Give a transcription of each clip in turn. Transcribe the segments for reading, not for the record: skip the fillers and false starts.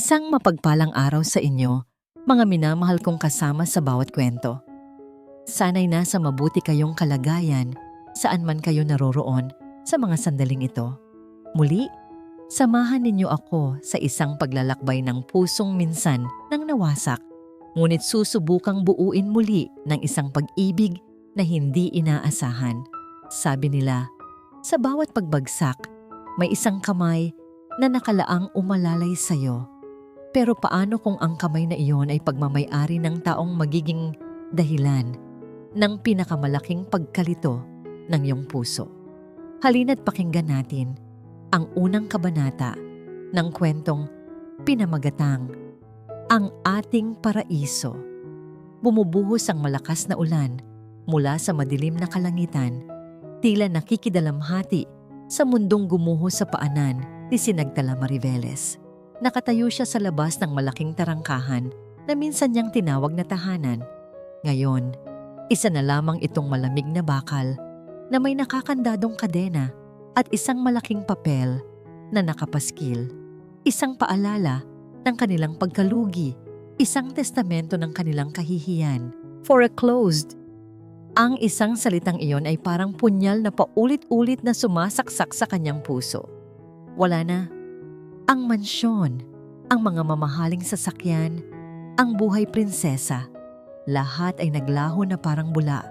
Isang mapagpalang araw sa inyo, mga minamahal kong kasama sa bawat kwento. Sana'y nasa mabuti kayong kalagayan saan man kayo naroroon sa mga sandaling ito. Muli, samahan ninyo ako sa isang paglalakbay ng pusong minsan nang nawasak, ngunit susubukang buuin muli ng isang pag-ibig na hindi inaasahan. Sabi nila, sa bawat pagbagsak, may isang kamay na nakalaang umalalay sa'yo. Pero paano kung ang kamay na iyon ay pagmamay-ari ng taong magiging dahilan ng pinakamalaking pagkalito ng iyong puso? Halina't pakinggan natin ang unang kabanata ng kwentong pinamagatang Ang Ating Paraiso. Bumubuhos ang malakas na ulan mula sa madilim na kalangitan, tila nakikidalamhati sa mundong gumuho sa paanan ni Sinagtala Mariveles. Nakatayo siya sa labas ng malaking tarangkahan na minsan niyang tinawag na tahanan. Ngayon, isa na lamang itong malamig na bakal na may nakakandadong kadena at isang malaking papel na nakapaskil. Isang paalala ng kanilang pagkalugi, isang testamento ng kanilang kahihiyan. Foreclosed. Ang isang salitang iyon ay parang punyal na paulit-ulit na sumasaksak sa kanyang puso. Wala na. Ang mansyon, ang mga mamahaling sasakyan, ang buhay prinsesa, lahat ay naglaho na parang bula.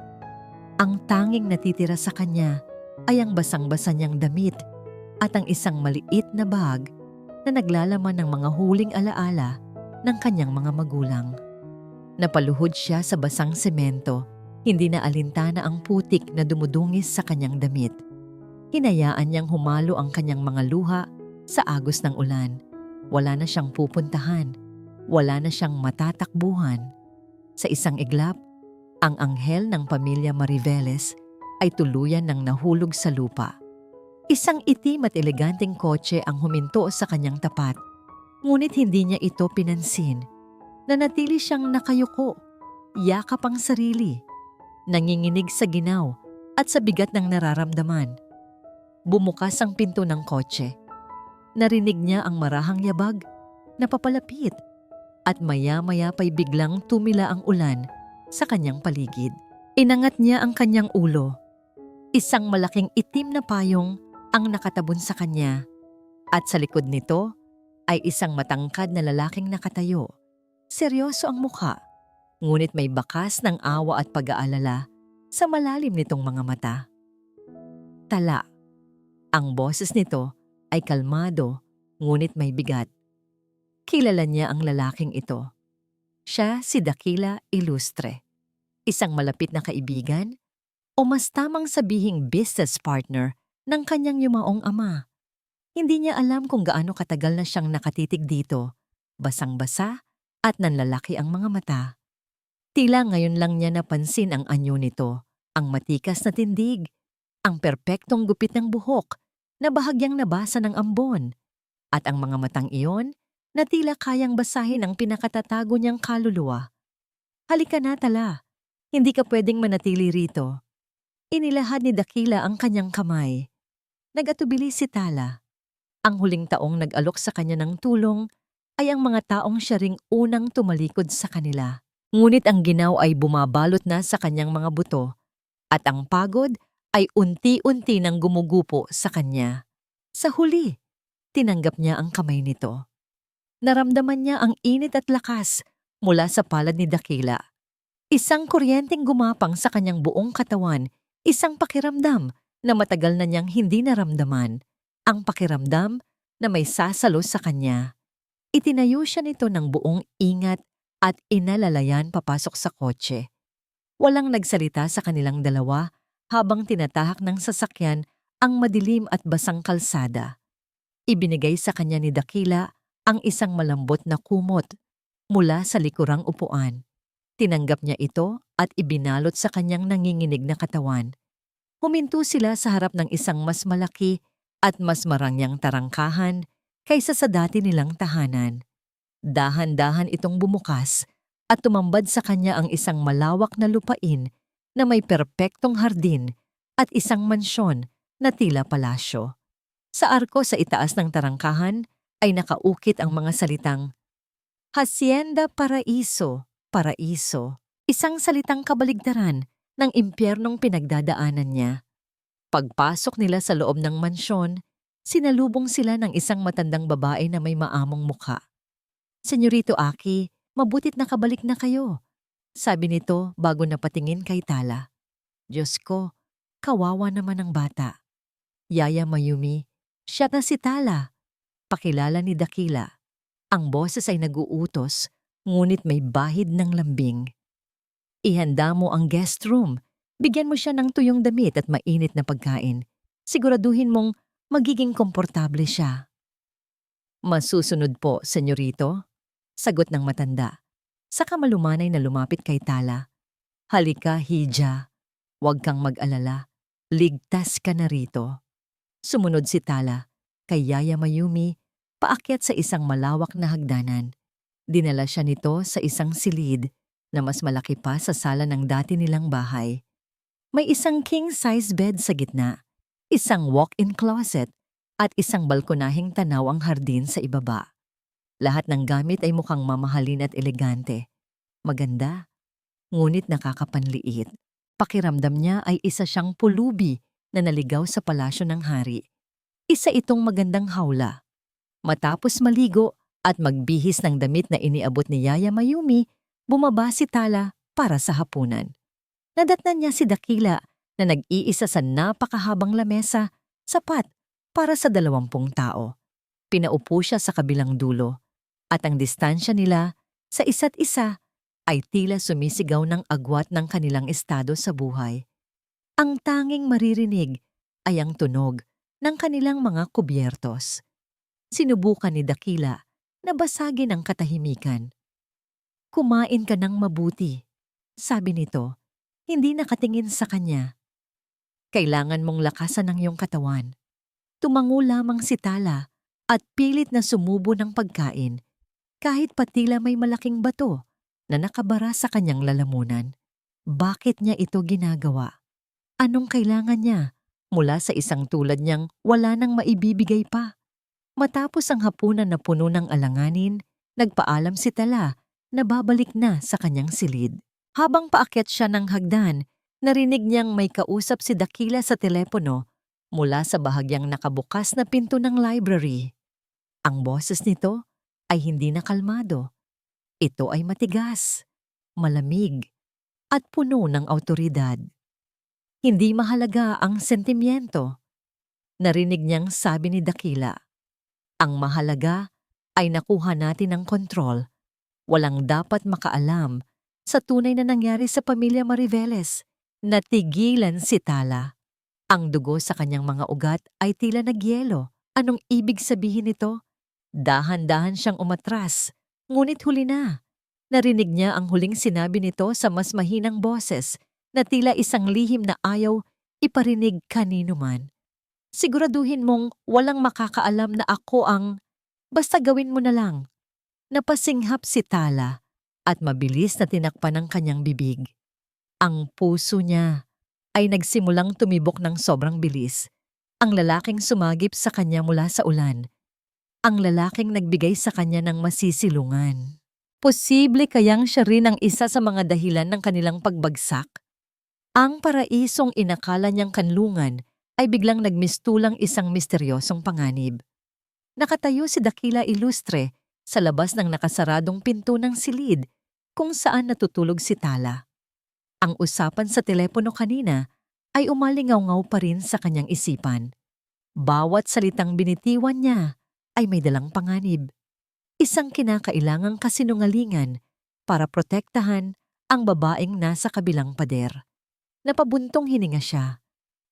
Ang tanging natitira sa kanya ay ang basang-basa niyang damit at ang isang maliit na bag na naglalaman ng mga huling alaala ng kanyang mga magulang. Napaluhod siya sa basang semento, hindi na alintana ang putik na dumudungis sa kanyang damit. Hinayaan niyang humalo ang kanyang mga luha sa agos ng ulan. Wala na siyang pupuntahan. Wala na siyang matatakbuhan. Sa isang iglap, ang anghel ng pamilya Mariveles ay tuluyan ng nahulog sa lupa. Isang itim at eleganteng kotse ang huminto sa kanyang tapat. Ngunit hindi niya ito pinansin. Nanatili siyang nakayuko, yakap ang sarili, nanginginig sa ginaw at sa bigat ng nararamdaman. Bumukas ang pinto ng kotse. Narinig niya ang marahang yabag na papalapit at maya-maya pa'y biglang tumila ang ulan sa kanyang paligid. Inangat niya ang kanyang ulo. Isang malaking itim na payong ang nakatabon sa kanya at sa likod nito ay isang matangkad na lalaking nakatayo. Seryoso ang mukha, ngunit may bakas ng awa at pag-aalala sa malalim nitong mga mata. Tala. Ang boses nito ay kalmado, ngunit may bigat. Kilala niya ang lalaking ito. Siya si Dakila Ilustre, isang malapit na kaibigan o mas tamang sabihing business partner ng kanyang yumaong ama. Hindi niya alam kung gaano katagal na siyang nakatitig dito, basang-basa at nanlalaki ang mga mata. Tila ngayon lang niya napansin ang anyo nito, ang matikas na tindig, ang perpektong gupit ng buhok, na bahagyang nabasa ng ambon, at ang mga matang iyon na tila kayang basahin ang pinakatatago niyang kaluluwa. Halika na, Tala. Hindi ka pwedeng manatili rito. Inilahad ni Dakila ang kanyang kamay. Nag-atubili si Tala. Ang huling taong nag-alok sa kanya ng tulong ay ang mga taong siya ring unang tumalikod sa kanila. Ngunit ang ginaw ay bumabalot na sa kanyang mga buto at ang pagod ay unti-unti nang gumugupo sa kanya. Sa huli, tinanggap niya ang kamay nito. Naramdaman niya ang init at lakas mula sa palad ni Dakila. Isang kuryenteng gumapang sa kanyang buong katawan, isang pakiramdam na matagal na niyang hindi naramdaman, ang pakiramdam na may sasalo sa kanya. Itinayo siya nito ng buong ingat at inalalayan papasok sa kotse. Walang nagsalita sa kanilang dalawa habang tinatahak ng sasakyan ang madilim at basang kalsada. Ibinigay sa kanya ni Dakila ang isang malambot na kumot mula sa likurang upuan. Tinanggap niya ito at ibinalot sa kanyang nanginginig na katawan. Huminto sila sa harap ng isang mas malaki at mas marangyang tarangkahan kaysa sa dati nilang tahanan. Dahan-dahan itong bumukas at tumambad sa kanya ang isang malawak na lupain na may perpektong hardin at isang mansyon na tila palasyo. Sa arko sa itaas ng tarangkahan ay nakaukit ang mga salitang, Hacienda Paraiso, Paraiso, isang salitang kabaligtaran ng impyernong pinagdadaanan niya. Pagpasok nila sa loob ng mansyon, sinalubong sila ng isang matandang babae na may maamong mukha. "Senyorito Aki, mabutit nakabalik na kayo," sabi nito bago napatingin kay Tala. "Diyos ko, kawawa naman ang bata." "Yaya Mayumi, siya na si Tala," pakilala ni Dakila. Ang boses ay naguutos, ngunit may bahid ng lambing. "Ihanda mo ang guest room. Bigyan mo siya ng tuyong damit at mainit na pagkain. Siguraduhin mong magiging komportable siya." "Masusunod po, senyorito," sagot ng matanda. Saka malumanay na lumapit kay Tala. "Halika, Hija. Huwag kang mag-alala. Ligtas ka na rito." Sumunod si Tala kay Yaya Mayumi paakyat sa isang malawak na hagdanan. Dinala siya nito sa isang silid na mas malaki pa sa sala ng dati nilang bahay. May isang king-size bed sa gitna, isang walk-in closet, at isang balkonahing tanaw ang hardin sa ibaba. Lahat ng gamit ay mukhang mamahalin at elegante. Maganda, ngunit nakakapanliit. Pakiramdam niya ay isa siyang pulubi na naligaw sa palasyo ng hari. Isa itong magandang hawla. Matapos maligo at magbihis ng damit na iniabot ni Yaya Mayumi, bumaba si Tala para sa hapunan. Nadatnan niya si Dakila na nag-iisa sa napakahabang lamesa, sapat para sa 20 tao. Pinaupo siya sa kabilang dulo, at ang distansya nila sa isa't isa ay tila sumisigaw ng agwat ng kanilang estado sa buhay. Ang tanging maririnig ay ang tunog ng kanilang mga kubyertos. Sinubukan ni Dakila na basagin ang katahimikan. "Kumain ka ng mabuti," sabi nito, hindi nakatingin sa kanya. "Kailangan mong lakasan ang iyong katawan." Tumango lamang si Tala at pilit na sumubo ng pagkain, kahit patila may malaking bato na nakabara sa kanyang lalamunan. Bakit niya ito ginagawa? Anong kailangan niya mula sa isang tulad niyang wala nang maibibigay pa? Matapos ang hapunan na puno ng alanganin, nagpaalam si Tala na babalik na sa kanyang silid. Habang paakyat siya ng hagdan, narinig niyang may kausap si Dakila sa telepono mula sa bahagyang nakabukas na pinto ng library. Ang boses nito ay hindi na kalmado. Ito ay matigas, malamig, at puno ng awtoridad. Hindi mahalaga ang sentimiento. Narinig niyang sabi ni Dakila. Ang mahalaga ay nakuha natin ang kontrol. Walang dapat makaalam sa tunay na nangyari sa pamilya Mariveles. Natigilan si Tala. Ang dugo sa kanyang mga ugat ay tila nagyelo. Anong ibig sabihin nito? Dahan-dahan siyang umatras, ngunit huli na. Narinig niya ang huling sinabi nito sa mas mahinang boses na tila isang lihim na ayaw iparinig kanino man. "Siguraduhin mong walang makakaalam na ako ang... Basta gawin mo na lang." Napasinghap si Tala at mabilis na tinakpan ang kanyang bibig. Ang puso niya ay nagsimulang tumibok ng sobrang bilis. Ang lalaking sumagip sa kanya mula sa ulan. Ang lalaking nagbigay sa kanya ng masisilungan. Posible kayang siya rin ang isa sa mga dahilan ng kanilang pagbagsak? Ang paraisong inakala niyang kanlungan ay biglang nagmistulang isang misteryosong panganib. Nakatayo si Dakila Ilustre sa labas ng nakasaradong pinto ng silid kung saan natutulog si Tala. Ang usapan sa telepono kanina ay umalingaw-ngaw pa rin sa kanyang isipan. Bawat salitang binitiwan niya ay may dalang panganib. Isang kinakailangang kasinungalingan para protektahan ang babaeng nasa kabilang pader. Napabuntong hininga siya.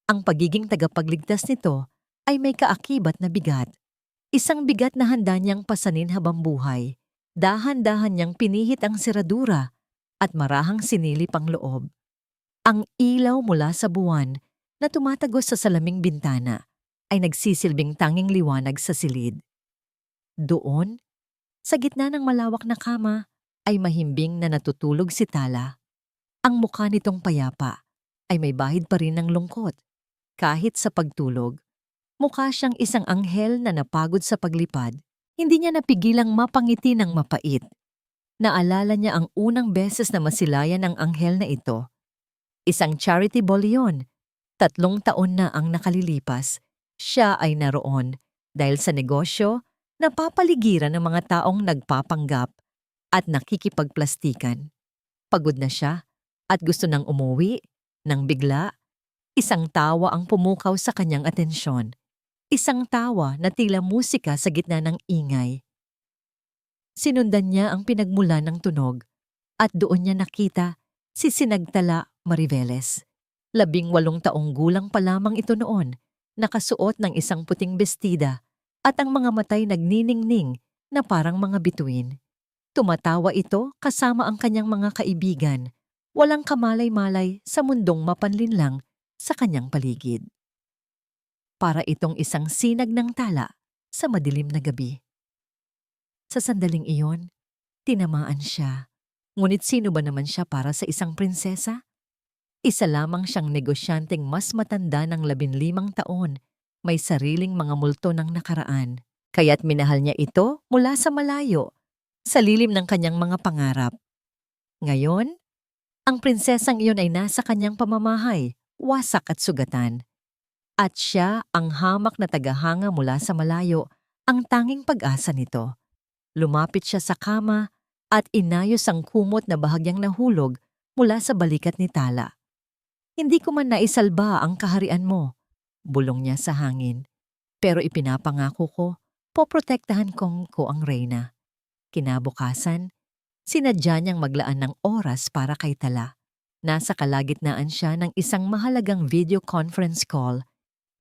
Ang pagiging tagapagligtas nito ay may kaakibat na bigat. Isang bigat na handa niyang pasanin habang buhay. Dahan-dahan niyang pinihit ang seradura at marahang sinilip ang loob. Ang ilaw mula sa buwan na tumatagos sa salaming bintana ay nagsisilbing tanging liwanag sa silid. Doon, sa gitna ng malawak na kama, ay mahimbing na natutulog si Tala. Ang mukha nitong payapa ay may bahid pa rin ng lungkot. Kahit sa pagtulog, mukha siyang isang anghel na napagod sa paglipad. Hindi niya napigilang mapangiti ng mapait. Naalala niya ang unang beses na masilayan ng anghel na ito. Isang charity ball yun. 3 taon na ang nakalilipas. Siya ay naroon dahil sa negosyo, napapaligiran ng mga taong nagpapanggap at nakikipagplastikan. Pagod na siya at gusto nang umuwi. Nang bigla, isang tawa ang pumukaw sa kanyang atensyon. Isang tawa na tila musika sa gitna ng ingay. Sinundan niya ang pinagmulan ng tunog at doon niya nakita si Sinagtala Mariveles. 18 taong gulang pa lamang ito noon, nakasuot ng isang puting bestida at ang mga matay nagniningning na parang mga bituin. Tumatawa ito kasama ang kanyang mga kaibigan, walang kamalay-malay sa mundong mapanlinlang sa kanyang paligid. Para itong isang sinag ng tala sa madilim na gabi. Sa sandaling iyon, tinamaan siya. Ngunit sino ba naman siya para sa isang prinsesa? Isa lamang siyang negosyanteng mas matanda ng 15 taon, may sariling mga multo ng nakaraan. Kaya't minahal niya ito mula sa malayo, sa lilim ng kanyang mga pangarap. Ngayon, ang prinsesang iyon ay nasa kanyang pamamahay, wasak at sugatan. At siya ang hamak na tagahanga mula sa malayo, ang tanging pag-asa nito. Lumapit siya sa kama at inayos ang kumot na bahagyang nahulog mula sa balikat ni Tala. Hindi ko man naisalba ang kaharian mo, bulong niya sa hangin. Pero ipinapangako ko, poprotektahan ko ang reyna. Kinabukasan, sinadya niyang maglaan ng oras para kay Tala. Nasa kalagitnaan siya ng isang mahalagang video conference call,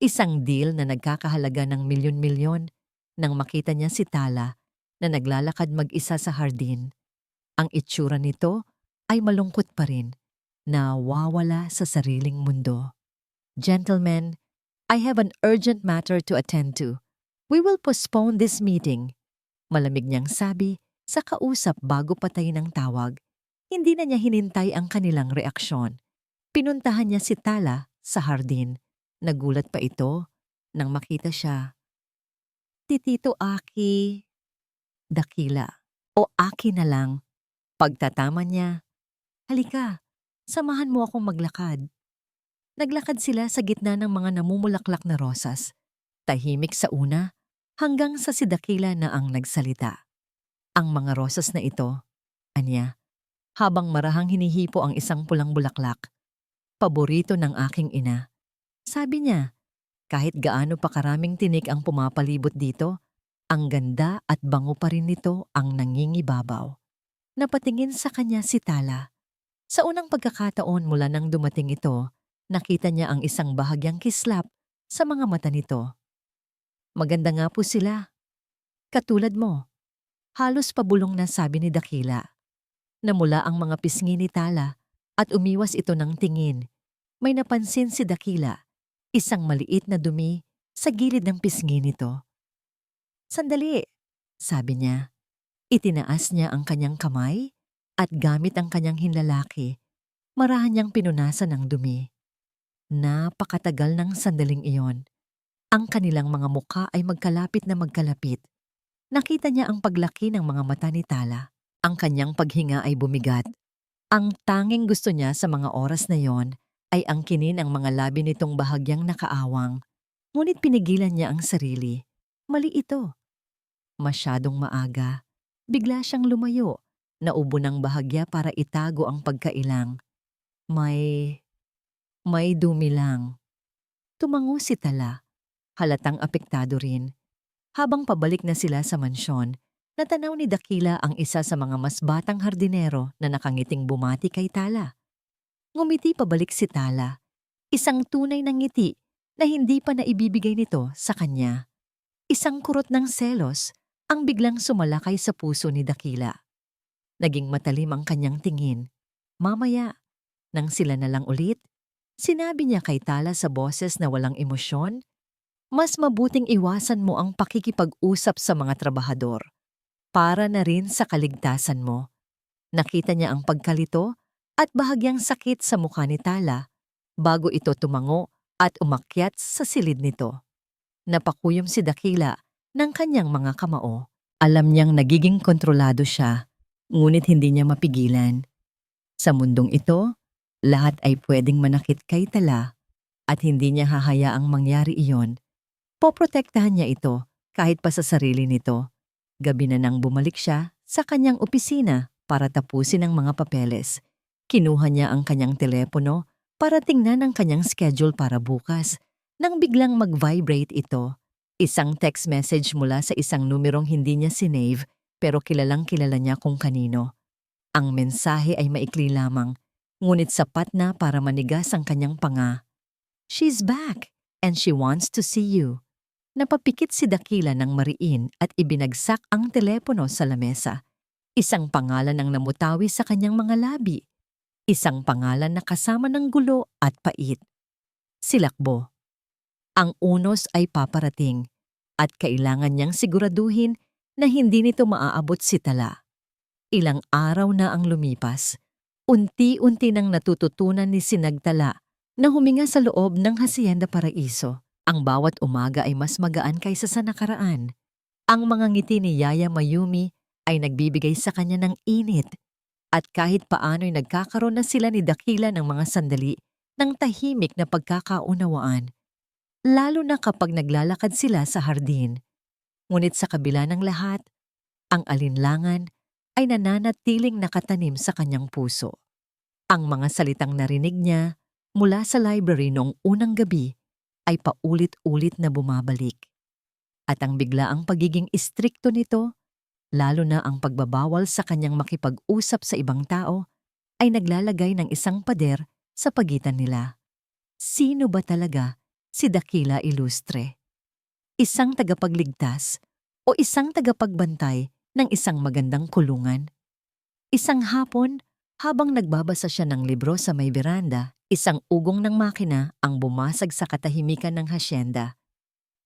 isang deal na nagkakahalaga ng milyon-milyon, nang makita niya si Tala na naglalakad mag-isa sa hardin. Ang itsura nito ay malungkot pa rin, nawawala sa sariling mundo. Gentlemen, I have an urgent matter to attend to. We will postpone this meeting. Malamig niyang sabi sa kausap bago patayin ang tawag. Hindi na niya hinintay ang kanilang reaksyon. Pinuntahan niya si Tala sa hardin. Nagulat pa ito nang makita siya. Titito Aki, dakila, o Aki na lang. Pagtatama niya, halika, samahan mo akong maglakad. Naglakad sila sa gitna ng mga namumulaklak na rosas. Tahimik sa una, hanggang sa si Dakila na ang nagsalita. Ang mga rosas na ito, anya, habang marahang hinihipo ang isang pulang bulaklak. Paborito ng aking ina. Sabi niya, kahit gaano pa karaming tinik ang pumapalibot dito, ang ganda at bango pa rin nito ang nangingibabaw. Napatingin sa kanya si Tala. Sa unang pagkakataon mula nang dumating ito, nakita niya ang isang bahagyang kislap sa mga mata nito. Maganda nga po sila. Katulad mo. Halos pabulong na sabi ni Dakila. Namula ang mga pisngi ni Tala at umiwas ito ng tingin. May napansin si Dakila, isang maliit na dumi sa gilid ng pisngi nito. Sandali, sabi niya. Itinaas niya ang kanyang kamay at gamit ang kanyang hinlalaki, marahan niyang pinunasan ng dumi. Napakatagal ng sandaling iyon. Ang kanilang mga muka ay magkalapit na magkalapit. Nakita niya ang paglaki ng mga mata ni Tala. Ang kanyang paghinga ay bumigat. Ang tanging gusto niya sa mga oras na yon ay angkinin ang mga labi nitong bahagyang nakaawang. Ngunit pinigilan niya ang sarili. Mali ito. Masyadong maaga. Bigla siyang lumayo, naubo ng bahagya para itago ang pagkailang. May dumi lang. Tumango si Tala, halatang apektado rin. Habang pabalik na sila sa mansyon, natanaw ni Dakila ang isa sa mga mas batang hardinero na nakangiting bumati kay Tala. Ngumiti pabalik si Tala, isang tunay na ngiti na hindi pa naibibigay nito sa kanya. Isang kurot ng selos ang biglang sumalakay sa puso ni Dakila. Naging matalim ang kanyang tingin. Mamaya, nang sila na lang ulit, sinabi niya kay Tala sa boses na walang emosyon, mas mabuting iwasan mo ang pakikipag-usap sa mga trabahador. Para na rin sa kaligtasan mo. Nakita niya ang pagkalito at bahagyang sakit sa mukha ni Tala bago ito tumango at umakyat sa silid nito. Napakuyom si Dakila ng kanyang mga kamao. Alam niyang nagiging kontrolado siya. Ngunit hindi niya mapigilan. Sa mundong ito, lahat ay pwedeng manakit kay Tala at hindi niya hahayaang mangyari iyon. Poprotektahan niya ito kahit pa sa sarili nito. Gabi na nang bumalik siya sa kanyang opisina para tapusin ang mga papeles. Kinuha niya ang kanyang telepono para tingnan ang kanyang schedule para bukas. Nang biglang mag-vibrate ito, isang text message mula sa isang numerong hindi niya sinave pero kilalang kilala niya kung kanino. Ang mensahe ay maikli lamang, ngunit sapat na para manigas ang kanyang panga. "She's back and she wants to see you." Napapikit si Dakila ng mariin at ibinagsak ang telepono sa lamesa. Isang pangalan ang namutawi sa kanyang mga labi. Isang pangalan na kasama ng gulo at pait. Silakbo. Ang unos ay paparating at kailangan niyang siguraduhin na hindi nito maaabot si Tala. Ilang araw na ang lumipas. Unti-unti nang natututunan ni Sinagtala na huminga sa loob ng Hacienda Paraiso. Ang bawat umaga ay mas magaan kaysa sa nakaraan. Ang mga ngiti ni Yaya Mayumi ay nagbibigay sa kanya ng init. At kahit paano'y nagkakaroon na sila ni Dakila ng mga sandali ng tahimik na pagkakaunawaan. Lalo na kapag naglalakad sila sa hardin. Ngunit sa kabila ng lahat, ang alinlangan ay nananatiling nakatanim sa kanyang puso. Ang mga salitang narinig niya mula sa library noong unang gabi ay paulit-ulit na bumabalik. At ang biglaang pagiging istrikto nito, lalo na ang pagbabawal sa kanyang makipag-usap sa ibang tao, ay naglalagay ng isang pader sa pagitan nila. Sino ba talaga si Dakila Ilustre? Isang tagapagligtas o isang tagapagbantay ng isang magandang kulungan? Isang hapon, habang nagbabasa siya ng libro sa may beranda, isang ugong ng makina ang bumasag sa katahimikan ng hasyenda.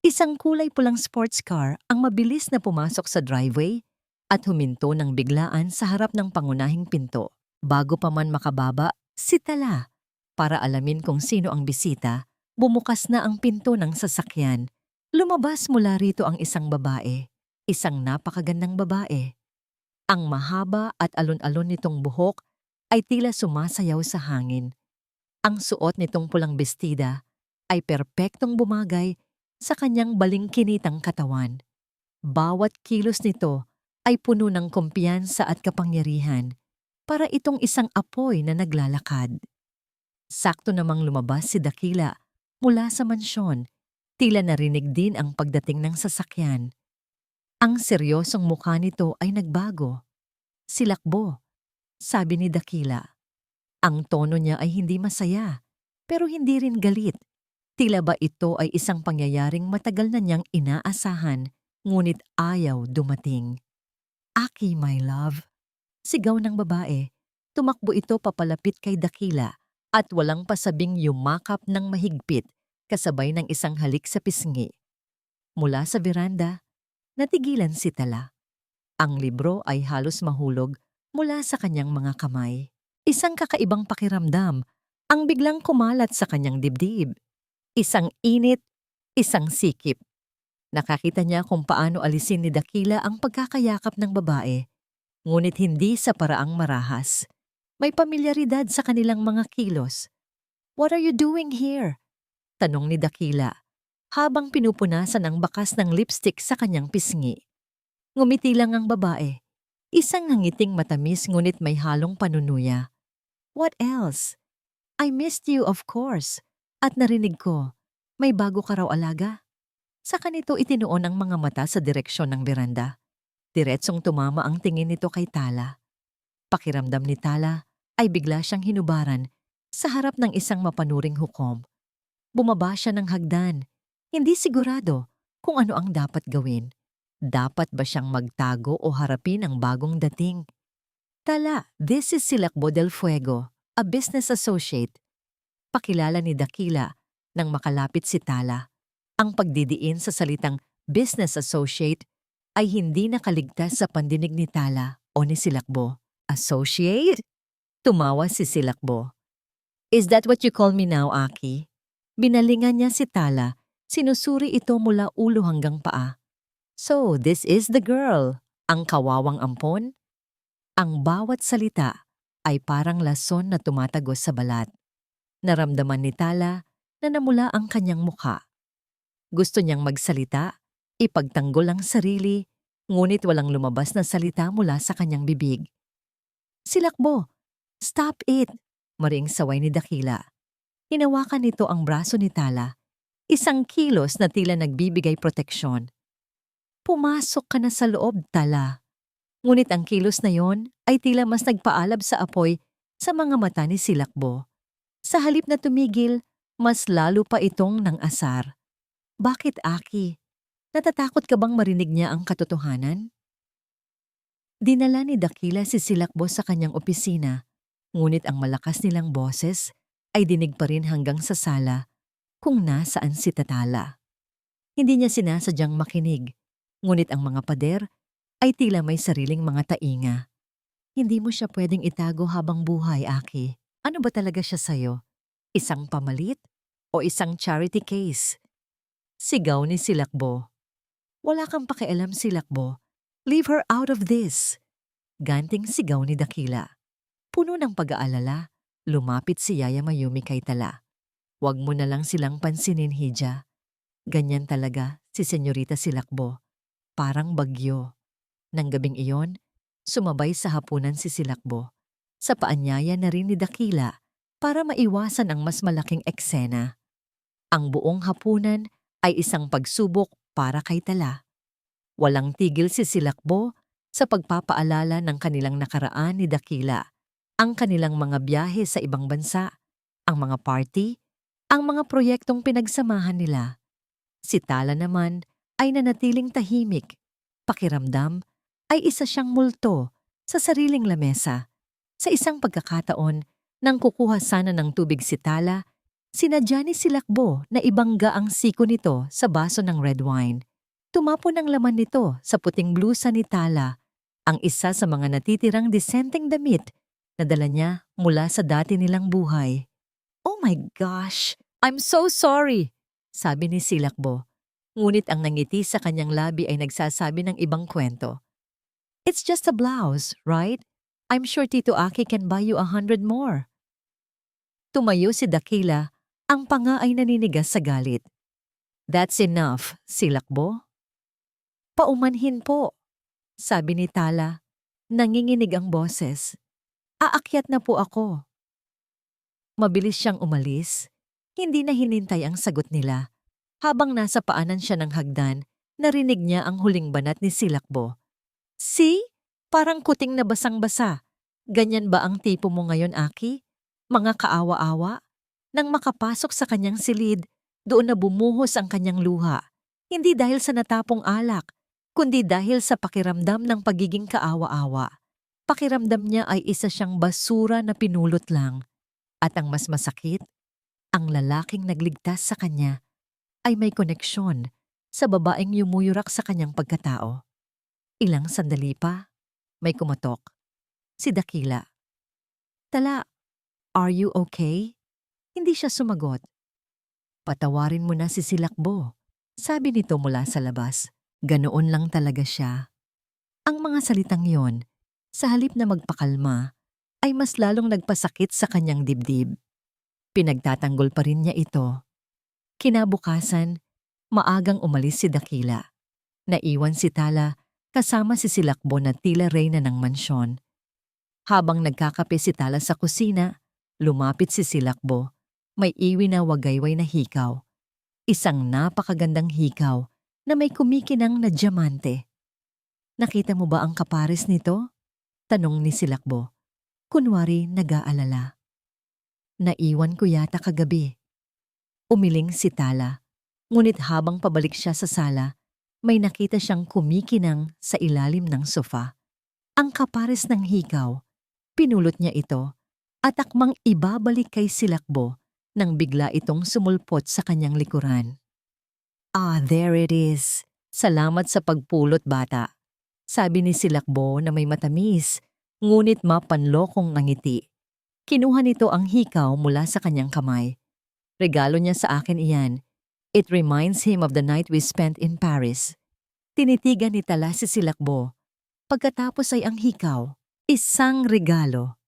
Isang kulay pulang sports car ang mabilis na pumasok sa driveway at huminto ng biglaan sa harap ng pangunahing pinto. Bago pa man makababa, si Tala. Para alamin kung sino ang bisita, bumukas na ang pinto ng sasakyan. Lumabas mula rito ang isang babae. Isang napakagandang babae. Ang mahaba at alon-alon nitong buhok ay tila sumasayaw sa hangin. Ang suot nitong pulang bestida ay perpektong bumagay sa kanyang balingkinitang katawan. Bawat kilos nito ay puno ng kumpiyansa at kapangyarihan, para itong isang apoy na naglalakad. Sakto namang lumabas si Dakila mula sa mansyon, tila narinig din ang pagdating ng sasakyan. Ang seryosong mukha nito ay nagbago. "Silakbo," sabi ni Dakila. Ang tono niya ay hindi masaya, pero hindi rin galit. Tila ba ito ay isang pangyayaring matagal na niyang inaasahan, ngunit ayaw dumating. "Aki, my love," sigaw ng babae. Tumakbo ito papalapit kay Dakila at walang pasabing yumakap ng mahigpit kasabay ng isang halik sa pisngi. Mula sa veranda, natigilan si Tala. Ang libro ay halos mahulog mula sa kanyang mga kamay. Isang kakaibang pakiramdam ang biglang kumalat sa kanyang dibdib. Isang init, isang sikip. Nakakita niya kung paano alisin ni Dakila ang pagkakayakap ng babae, ngunit hindi sa paraang marahas. May pamilyaridad sa kanilang mga kilos. "What are you doing here?" tanong ni Dakila, habang pinupunasan ang bakas ng lipstick sa kanyang pisngi. Ngumiti lang ang babae. Isang ngangiting matamis ngunit may halong panunuya. "What else? I missed you, of course. At narinig ko, may bago ka raw alaga." Saka nito itinuon ang mga mata sa direksyon ng beranda. Diretsong tumama ang tingin nito kay Tala. Pakiramdam ni Tala ay bigla siyang hinubaran sa harap ng isang mapanuring hukom. Bumaba siya ng hagdan, hindi sigurado kung ano ang dapat gawin. Dapat ba siyang magtago o harapin ang bagong dating? "Tala, this is Silakbo del Fuego, a business associate." Pakilala ni Dakila nang makalapit si Tala. Ang pagdidiin sa salitang business associate ay hindi nakaligtas sa pandinig ni Tala o ni Silakbo. "Associate?" Tumawa si Silakbo. "Is that what you call me now, Aki?" Binalingan niya si Tala, sinusuri ito mula ulo hanggang paa. "So, this is the girl, ang kawawang ampon?" Ang bawat salita ay parang lason na tumatagos sa balat. Naramdaman ni Tala na namula ang kanyang mukha. Gusto niyang magsalita, ipagtanggol ang sarili, ngunit walang lumabas na salita mula sa kanyang bibig. Silakbo! Stop it! Mariing saway ni Dakila. Hinawakan nito ang braso ni Tala, isang kilos na tila nagbibigay proteksyon. Pumasok ka na sa loob, Tala. Ngunit ang kilos na yon ay tila mas nagpaalab sa apoy sa mga mata ni Silakbo. Sa halip na tumigil, mas lalo pa itong nang asar. Bakit, Aki? Natatakot ka bang marinig niya ang katotohanan? Dinala ni Dakila si Silakbo sa kanyang opisina, ngunit ang malakas nilang boses ay dinig pa rin hanggang sa sala kung nasaan si Tatala. Hindi niya sinasadyang makinig, ngunit ang mga pader ay tila may sariling mga tainga. Hindi mo siya pwedeng itago habang buhay, Aki. Ano ba talaga siya sa'yo? Isang pamalit? O isang charity case? Sigaw ni Silakbo. Wala kang pakialam, Silakbo. Leave her out of this. Ganting sigaw ni Dakila. Puno ng pag-aalala, lumapit si Yaya Mayumi kay Tala. Huwag mo na lang silang pansinin, Hija. Ganyan talaga si Senyorita Silakbo. Parang bagyo. Nang gabing iyon, sumabay sa hapunan si Silakbo. Sa paanyaya na rin ni Dakila para maiwasan ang mas malaking eksena. Ang buong hapunan ay isang pagsubok para kay Tala. Walang tigil si Silakbo sa pagpapaalala ng kanilang nakaraan ni Dakila, ang kanilang mga biyahe sa ibang bansa, ang mga party, ang mga proyektong pinagsamahan nila. Si Tala naman ay nanatiling tahimik. Pakiramdam ay isa siyang multo sa sariling lamesa. Sa isang pagkakataon, nang kukuha sana ng tubig si Tala, sinadya ni Silakbo na ibangga ang siko nito sa baso ng red wine. Tumapon ang laman nito sa puting blusa ni Tala, ang isa sa mga natitirang disenteng damit na dala niya mula sa dati nilang buhay. "Oh my gosh! I'm so sorry!" sabi ni Silakbo. Ngunit ang nangiti sa kanyang labi ay nagsasabi ng ibang kwento. "It's just a blouse, right? I'm sure Tito Aki can buy you 100 more." Tumayo si Dakila, ang panga ay naninigas sa galit. "That's enough, Silakbo." "Paumanhin po," sabi ni Tala. Nanginginig ang boses. "Aakyat na po ako." Mabilis siyang umalis. Hindi na hinintay ang sagot nila. Habang nasa paanan siya ng hagdan, narinig niya ang huling banat ni Silakbo. "See? Parang kuting na basang-basa. Ganyan ba ang tipo mo ngayon, Aki? Mga kaawa-awa?" Nang makapasok sa kanyang silid, doon na bumuhos ang kanyang luha. Hindi dahil sa natapong alak, kundi dahil sa pakiramdam ng pagiging kaawa-awa. Pakiramdam niya ay isa siyang basura na pinulot lang. At ang mas masakit, ang lalaking nagligtas sa kanya ay may koneksyon sa babaeng yumuyurak sa kanyang pagkatao. Ilang sandali pa, may kumatok. Si Dakila. "Tala, are you okay?" Hindi siya sumagot. "Patawarin mo na si Silakbo," sabi nito mula sa labas. Ganoon lang talaga siya. Ang mga salitang yon, sa halip na magpakalma, ay mas lalong nagpasakit sa kanyang dibdib. Pinagtatanggol pa rin niya ito. Kinabukasan, maagang umalis si Dakila. Naiwan si Tala kasama si Silakbo na tila reyna ng mansyon. Habang nagkakape si Tala sa kusina, lumapit si Silakbo. May iwi na wagayway na hikaw. Isang napakagandang hikaw na may kumikinang na diamante. "Nakita mo ba ang kapares nito?" tanong ni Silakbo. Kunwari nag-aalala. "Naiwan ko yata kagabi." Umiling si Tala. Ngunit habang pabalik siya sa sala, may nakita siyang kumikinang sa ilalim ng sofa. Ang kapares ng hikaw, pinulot niya ito at akmang ibabalik kay Silakbo nang bigla itong sumulpot sa kanyang likuran. "Ah, there it is. Salamat sa pagpulot, bata," sabi ni Silakbo na may matamis, ngunit mapanlokong ngiti. Kinuha nito ang hikaw mula sa kanyang kamay. "Regalo niya sa akin iyan. It reminds him of the night we spent in Paris." Tinitigan ni Tala si Silakbo. Pagkatapos ay ang hikaw, isang regalo,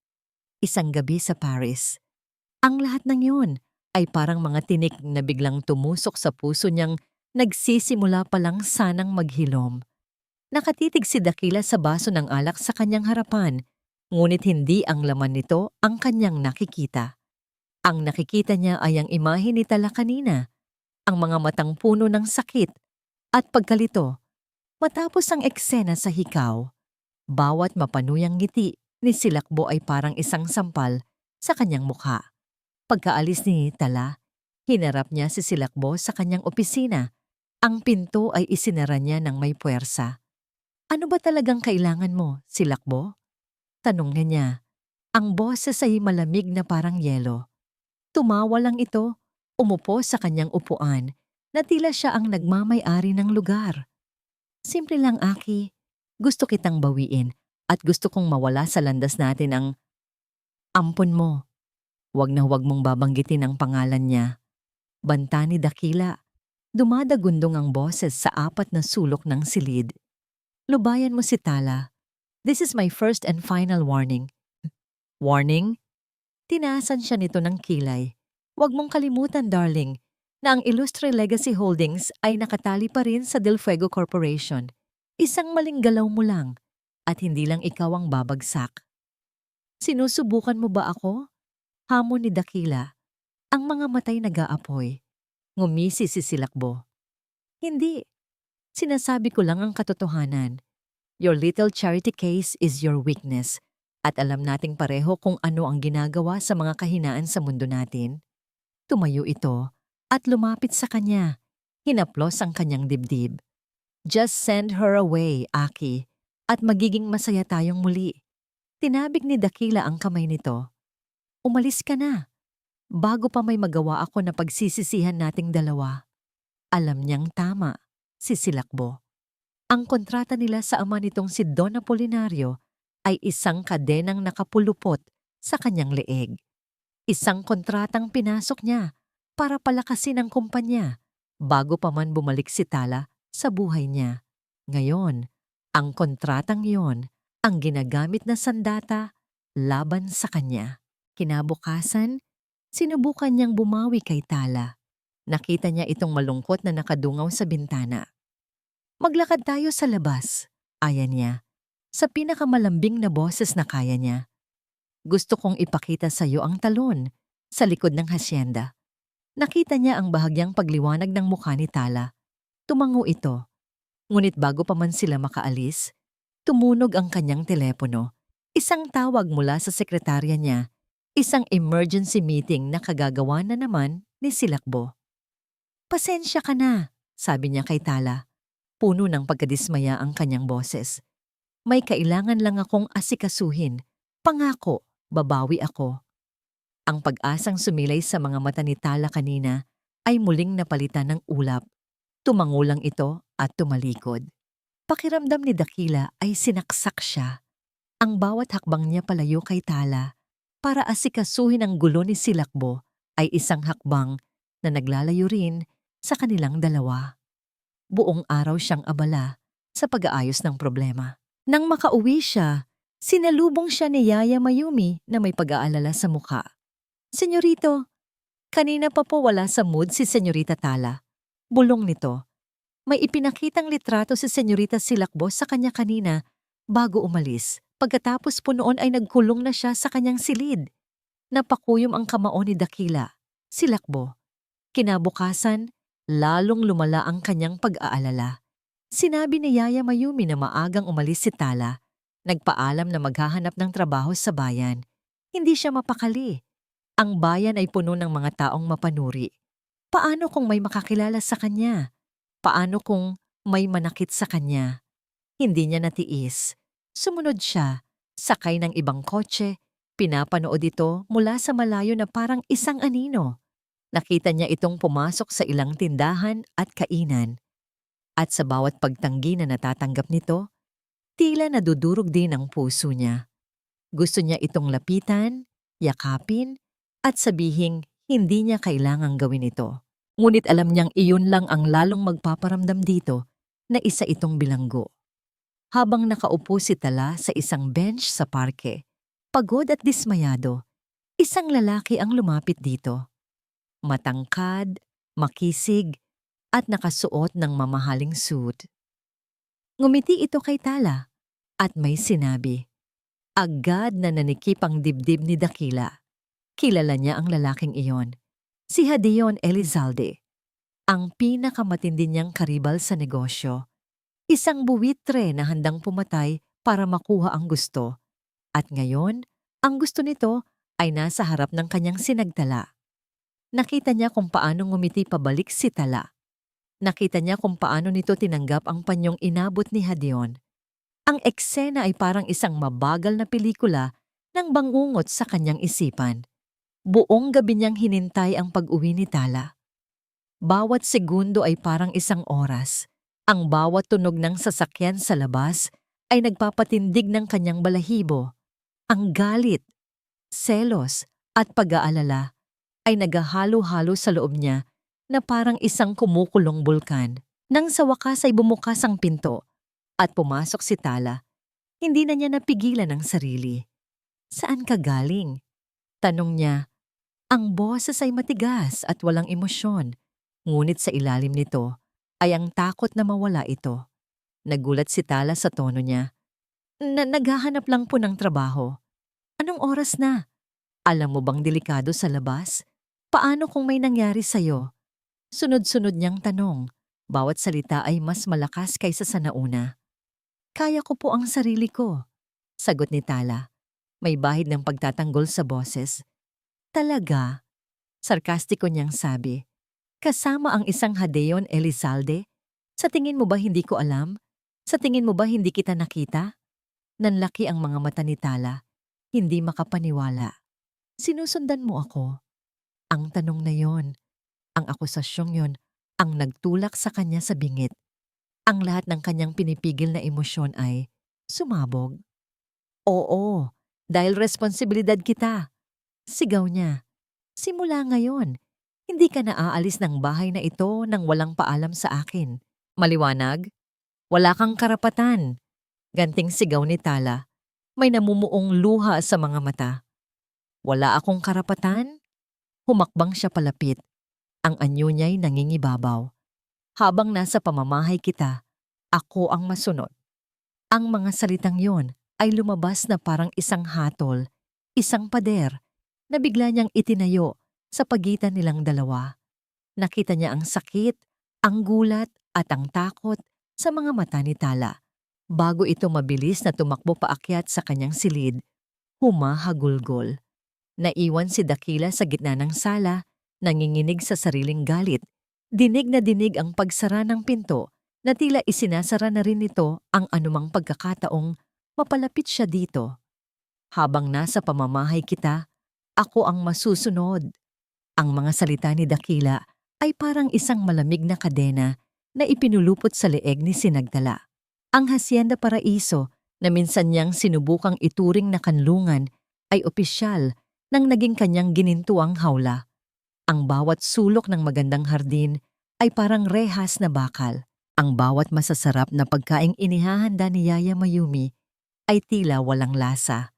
isang gabi sa Paris. Ang lahat ng yun ay parang mga tinik na biglang tumusok sa puso niyang nagsisimula pa lang sanang maghilom. Nakatitig si Dakila sa baso ng alak sa kanyang harapan, ngunit hindi ang laman nito ang kanyang nakikita. Ang nakikita niya ay ang imahe ni Tala kanina, ang mga matang puno ng sakit at pagkalito. Matapos ang eksena sa hikaw, bawat mapanuyang ngiti ni Silakbo ay parang isang sampal sa kanyang mukha. Pagkaalis ni Tala, hinarap niya si Silakbo sa kanyang opisina. Ang pinto ay isinara niya ng may puwersa. "Ano ba talagang kailangan mo, Silakbo?" Tanong niya. Ang boses ay malamig na parang yelo. Tumawa lang ito, umupo sa kanyang upuan na tila siya ang nagmamay-ari ng lugar. "Simple lang, Aki. Gusto kitang bawiin at gusto kong mawala sa landas natin ang ampon mo." Huwag na huwag mong babanggitin ang pangalan niya. Banta ni Dakila. Dumadagundong ang boses sa apat na sulok ng silid. "Lubayan mo si Tala. This is my first and final warning." "Warning?" Tinaasan siya nito ng kilay. "Huwag mong kalimutan, darling, na ang Illustre Legacy Holdings ay nakatali pa rin sa Del Fuego Corporation. Isang maling galaw mo lang at hindi lang ikaw ang babagsak." "Sinusubukan mo ba ako?" Hamon ni Dakila. Ang mga matay nag-aapoy. Ngumisi si Silakbo. "Hindi. Sinasabi ko lang ang katotohanan. Your little charity case is your weakness at alam nating pareho kung ano ang ginagawa sa mga kahinaan sa mundo natin." Tumayo ito at lumapit sa kanya. Hinaplos ang kanyang dibdib. "Just send her away, Aki, at magiging masaya tayong muli." Tinabig ni Dakila ang kamay nito. "Umalis ka na, bago pa may magawa ako na pagsisisihan nating dalawa." Alam niyang tama, si Silakbo. Ang kontrata nila sa ama nitong si Don Apolinario ay isang kadenang nakapulupot sa kanyang leeg. Isang kontratang pinasok niya para palakasin ang kumpanya bago pa man bumalik si Tala sa buhay niya. Ngayon, ang kontratang yon ang ginagamit na sandata laban sa kanya. Kinabukasan, sinubukan niyang bumawi kay Tala. Nakita niya itong malungkot na nakadungaw sa bintana. "Maglakad tayo sa labas," aya niya, sa pinakamalambing na boses na kaya niya. "Gusto kong ipakita sa iyo ang talon sa likod ng hasyenda." Nakita niya ang bahagyang pagliwanag ng mukha ni Tala. Tumango ito. Ngunit bago pa man sila makaalis, tumunog ang kanyang telepono. Isang tawag mula sa sekretarya niya. Isang emergency meeting na kagagawa na naman ni Silakbo. "Pasensya ka na," sabi niya kay Tala. Puno ng pagkadismaya ang kanyang boses. "May kailangan lang akong asikasuhin. Pangako, babawi ako." Ang pag-asang sumilay sa mga mata ni Tala kanina ay muling napalitan ng ulap. Tumango lang ito at tumalikod. Pakiramdam ni Dakila ay sinaksak siya. Ang bawat hakbang niya palayo kay Tala para asikasuhin ang gulo ni Silakbo ay isang hakbang na naglalayo rin sa kanilang dalawa. Buong araw siyang abala sa pag-aayos ng problema. Nang makauwi siya, sinalubong siya ni Yaya Mayumi na may pag-aalala sa mukha. "Senyorito, kanina pa po wala sa mood si Senyorita Tala." Bulong nito. "May ipinakitang litrato si Senyorita Silakbo sa kanya kanina bago umalis. Pagkatapos po noon ay nagkulong na siya sa kanyang silid." Napakuyom ang kamao ni Dakila. Silakbo. Kinabukasan, lalong lumala ang kanyang pag-aalala. Sinabi ni Yaya Mayumi na maagang umalis si Tala. Nagpaalam na maghahanap ng trabaho sa bayan. Hindi siya mapakali. Ang bayan ay puno ng mga taong mapanuri. Paano kung may makakilala sa kanya? Paano kung may manakit sa kanya? Hindi niya natiis. Sumunod siya, sakay ng ibang kotse, pinapanood ito mula sa malayo na parang isang anino. Nakita niya itong pumasok sa ilang tindahan at kainan. At sa bawat pagtanggi na natatanggap nito, tila nadudurog din ang puso niya. Gusto niya itong lapitan, yakapin, at sabihing hindi niya kailangang gawin ito. Ngunit alam niyang iyon lang ang lalong magpaparamdam dito na isa itong bilanggo. Habang nakaupo si Tala sa isang bench sa parke, pagod at dismayado, isang lalaki ang lumapit dito. Matangkad, makisig, at nakasuot ng mamahaling suit. Ngumiti ito kay Tala at may sinabi. Agad na nanikip ang dibdib ni Dakila. Kilala niya ang lalaking iyon. Si Hadion Elizalde, ang pinakamatindi niyang karibal sa negosyo. Isang buwitre na handang pumatay para makuha ang gusto. At ngayon, ang gusto nito ay nasa harap ng kanyang sinagtala. Nakita niya kung paano ngumiti pabalik si Tala. Nakita niya kung paano nito tinanggap ang panyong inabot ni Hadion. Ang eksena ay parang isang mabagal na pelikula nang bangungot sa kanyang isipan. Buong gabi niyang hinintay ang pag-uwi ni Tala. Bawat segundo ay parang isang oras. Ang bawat tunog ng sasakyan sa labas ay nagpapatindig ng kanyang balahibo. Ang galit, selos at pag-aalala ay naghahalo-halo sa loob niya na parang isang kumukulong bulkan. Nang sa wakas ay bumukas ang pinto at pumasok si Tala, hindi na niya napigilan ang sarili. Saan ka galing? Tanong niya. Ang boses ay matigas at walang emosyon, ngunit sa ilalim nito ay ang takot na mawala ito. Nagulat si Tala sa tono niya. Naghahanap lang po ng trabaho. Anong oras na? Alam mo bang delikado sa labas? Paano kung may nangyari sa'yo? Sunod-sunod niyang tanong. Bawat salita ay mas malakas kaysa sa nauna. Kaya ko po ang sarili ko, sagot ni Tala. May bahid ng pagtatanggol sa boses. Talaga? Sarkastiko niyang sabi. Kasama ang isang Hadion Elizalde? Sa tingin mo ba hindi ko alam? Sa tingin mo ba hindi kita nakita? Nanlaki ang mga mata ni Tala. Hindi makapaniwala. Sinusundan mo ako? Ang tanong na yon, ang akusasyong yon, ang nagtulak sa kanya sa bingit. Ang lahat ng kanyang pinipigil na emosyon ay sumabog. Oo, dahil responsibilidad kita. Sigaw niya. Simula ngayon, hindi ka na aalis ng bahay na ito nang walang paalam sa akin. Maliwanag? Wala kang karapatan. Ganting sigaw ni Tala. May namumuong luha sa mga mata. Wala akong karapatan? Humakbang siya palapit. Ang anyo niya'y nangingibabaw. Habang nasa pamamahay kita, ako ang masunod. Ang mga salitang yon ay lumabas na parang isang hatol, isang pader, na bigla niyang itinayo sa pagitan nilang dalawa. Nakita niya ang sakit, ang gulat at ang takot sa mga mata ni Tala. Bago ito mabilis na tumakbo paakyat sa kanyang silid, humahagulgol. Naiwan si Dakila sa gitna ng sala, nanginginig sa sariling galit. Dinig na dinig ang pagsara ng pinto na tila isinasara na rin nito ang anumang pagkakataong mapalapit siya dito. Habang nasa pamamahay kita, ako ang masusunod. Ang mga salita ni Dakila ay parang isang malamig na kadena na ipinulupot sa leeg ni Sinagtala. Ang Hacienda Paraiso na minsan niyang sinubukang ituring na kanlungan ay opisyal nang naging kanyang ginintuang hawla. Ang bawat sulok ng magandang hardin ay parang rehas na bakal. Ang bawat masasarap na pagkaing inihahanda ni Yaya Mayumi ay tila walang lasa.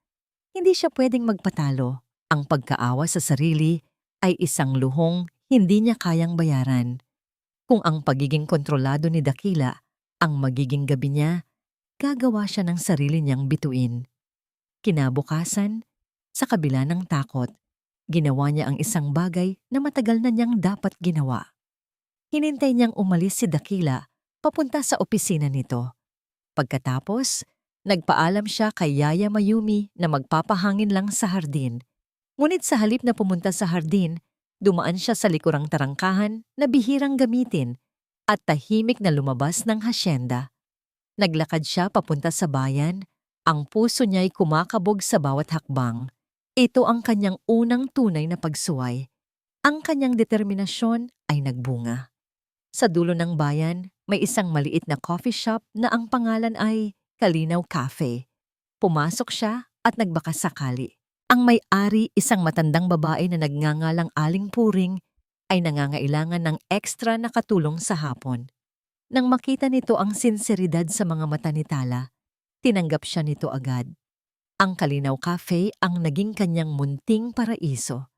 Hindi siya pwedeng magpatalo. Ang pagkaawa sa sarili ay isang luhong hindi niya kayang bayaran. Kung ang pagiging kontrolado ni Dakila ang magiging gabi niya, gagawa siya ng sarili niyang bituin. Kinabukasan, sa kabila ng takot, ginawa niya ang isang bagay na matagal na niyang dapat ginawa. Hinintay niyang umalis si Dakila papunta sa opisina nito. Pagkatapos, nagpaalam siya kay Yaya Mayumi na magpapahangin lang sa hardin. Ngunit sa halip na pumunta sa hardin, dumaan siya sa likurang tarangkahan na bihirang gamitin at tahimik na lumabas ng hasyenda. Naglakad siya papunta sa bayan, ang puso niya'y kumakabog sa bawat hakbang. Ito ang kanyang unang tunay na pagsuway. Ang kanyang determinasyon ay nagbunga. Sa dulo ng bayan, may isang maliit na coffee shop na ang pangalan ay Kalinaw Cafe. Pumasok siya at nagbaka sakali. Ang may-ari, isang matandang babae na nagngangalang Aling Puring, ay nangangailangan ng ekstra na katulong sa hapon. Nang makita nito ang sinseridad sa mga mata ni Tala, Tinanggap siya nito agad. Ang Kalinaw Cafe ang naging kanyang munting paraiso.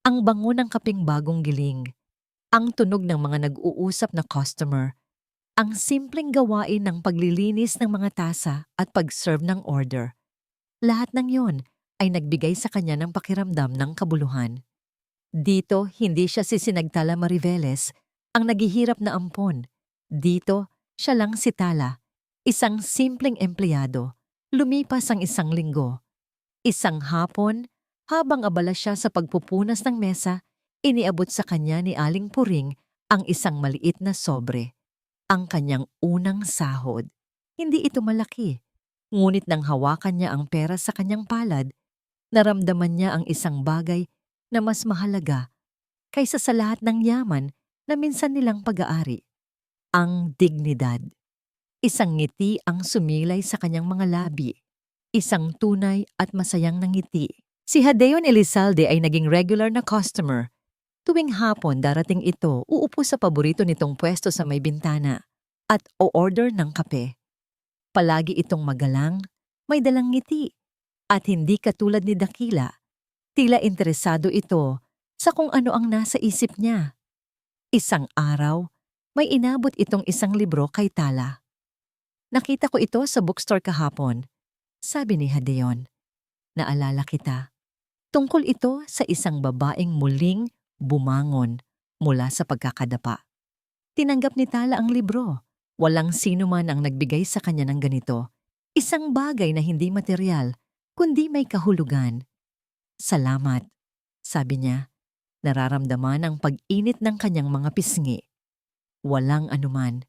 Ang bango ng kapeng bagong giling, ang tunog ng mga nag-uusap na customer, ang simpleng gawain ng paglilinis ng mga tasa at pag-serve ng order. Lahat ng yon ay nagbigay sa kanya ng pakiramdam ng kabuluhan. Dito, hindi siya si Sinagtala Mariveles, ang naghihirap na ampon. Dito, siya lang si Tala, isang simpleng empleyado. Lumipas ang isang linggo. Isang hapon, habang abala siya sa pagpupunas ng mesa, iniabot sa kanya ni Aling Puring ang isang maliit na sobre. Ang kanyang unang sahod. Hindi ito malaki. Ngunit nang hawakan niya ang pera sa kanyang palad, naramdaman niya ang isang bagay na mas mahalaga kaysa sa lahat ng yaman na minsan nilang pag-aari. Ang dignidad. Isang ngiti ang sumilay sa kanyang mga labi. Isang tunay at masayang ngiti. Si Hadeon Elizalde ay naging regular na customer. Tuwing hapon darating ito, uupo sa paborito nitong pwesto sa may bintana at o-order ng kape. Palagi itong magalang, may dalang ngiti, at hindi katulad ni Dakila. Tila interesado ito sa kung ano ang nasa isip niya. Isang araw, may inabot itong isang libro kay Tala. Nakita ko ito sa bookstore kahapon, sabi ni Hadeon. Naalala kita. Tungkol ito sa isang babaeng muling bumangon mula sa pagkakadapa. Tinanggap ni Tala ang libro. Walang sino man ang nagbigay sa kanya ng ganito. Isang bagay na hindi material, kundi may kahulugan. Salamat, sabi niya. Nararamdaman ang pag-init ng kanyang mga pisngi. Walang anuman.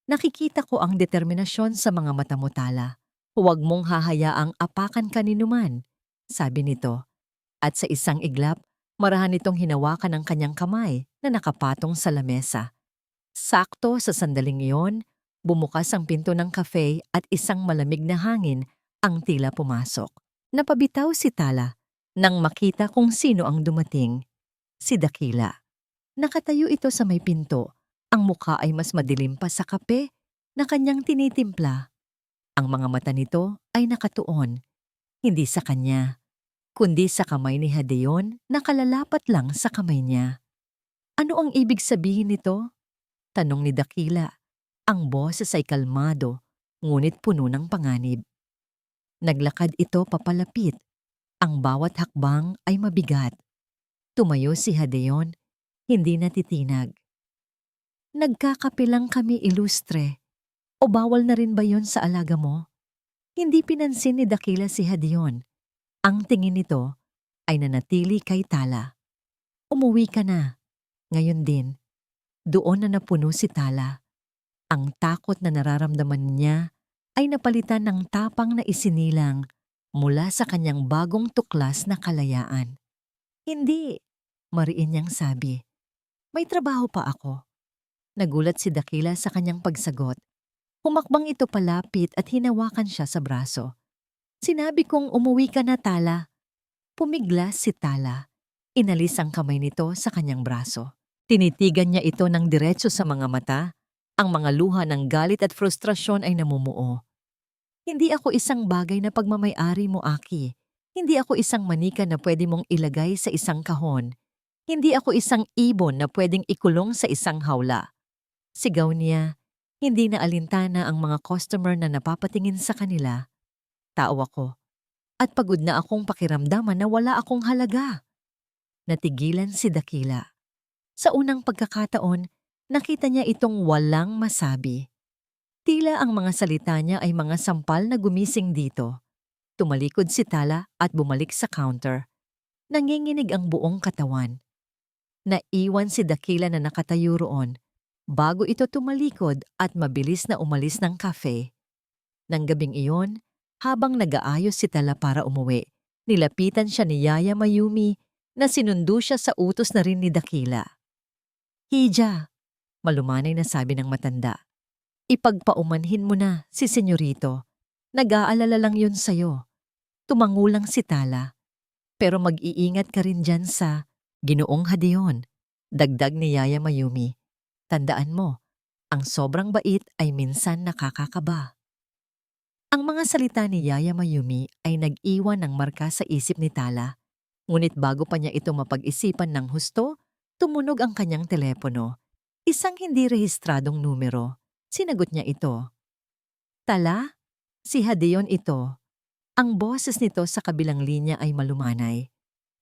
Nakikita ko ang determinasyon sa mga mata mo, Tala. Huwag mong hahayaang apakan kaninuman, sabi nito. At sa isang iglap, marahan itong hinawakan ang kanyang kamay na nakapatong sa lamesa. Sakto sa sandaling iyon, bumukas ang pinto ng cafe at isang malamig na hangin ang tila pumasok. Napabitaw si Tala nang makita kung sino ang dumating. Si Dakila. Nakatayo ito sa may pinto. Ang mukha ay mas madilim pa sa kape na kanyang tinitimpla. Ang mga mata nito ay nakatuon, hindi sa kanya, kundi sa kamay ni Hadeon na kalalapat lang sa kamay niya. Ano ang ibig sabihin nito? Tanong ni Dakila. Ang boses ay kalmado, ngunit puno ng panganib. Naglakad ito papalapit. Ang bawat hakbang ay mabigat. Tumayo si Hadeon, hindi natitinag. Nagkakape lang kami, ilustre. O bawal na rin ba yon sa alaga mo? Hindi pinansin ni Dakila si Hadeon. Ang tingin nito ay nanatili kay Tala. Umuwi ka na. Ngayon din. Doon na napuno si Tala. Ang takot na nararamdaman niya ay napalitan ng tapang na isinilang mula sa kanyang bagong tuklas na kalayaan. Hindi, mariin niyang sabi. May trabaho pa ako. Nagulat si Dakila sa kanyang pagsagot. Humakbang ito palapit at hinawakan siya sa braso. Sinabi kong umuwi ka na, Tala. Pumiglas si Tala. Inalis ang kamay nito sa kanyang braso. Tinitigan niya ito ng diretso sa mga mata. Ang mga luha ng galit at frustrasyon ay namumuo. Hindi ako isang bagay na pagmamay-ari mo, Aki. Hindi ako isang manika na pwede mong ilagay sa isang kahon. Hindi ako isang ibon na pwedeng ikulong sa isang hawla. Sigaw niya, hindi na alintana ang mga customer na napapatingin sa kanila. Tao ako. At pagod na akong pakiramdaman na wala akong halaga. Natigilan si Dakila. Sa unang pagkakataon, nakita niya itong walang masabi. Tila ang mga salita niya ay mga sampal na gumising dito. Tumalikod si Tala at bumalik sa counter. Nanginginig ang buong katawan. Naiwan si Dakila na nakatayo roon bago ito tumalikod at mabilis na umalis ng cafe. Nang gabing iyon, habang nag-aayos si Tala para umuwi, nilapitan siya ni Yaya Mayumi na sinundo siya sa utos na rin ni Dakila. Hija, malumanay na sabi ng matanda. Ipagpaumanhin mo na si senyorito. Nag-aalala lang yun sa'yo. Tumangulang si Tala. Pero mag-iingat ka rin dyan sa Ginoong Hadeon. Dagdag ni Yaya Mayumi. Tandaan mo, ang sobrang bait ay minsan nakakakaba. Ang mga salita ni Yaya Mayumi ay nag-iwan ng marka sa isip ni Tala. Ngunit bago pa niya ito mapag-isipan ng husto, tumunog ang kanyang telepono. Isang hindi rehistradong numero. Sinagot niya ito. Tala, si Hadeon ito. Ang boses nito sa kabilang linya ay malumanay.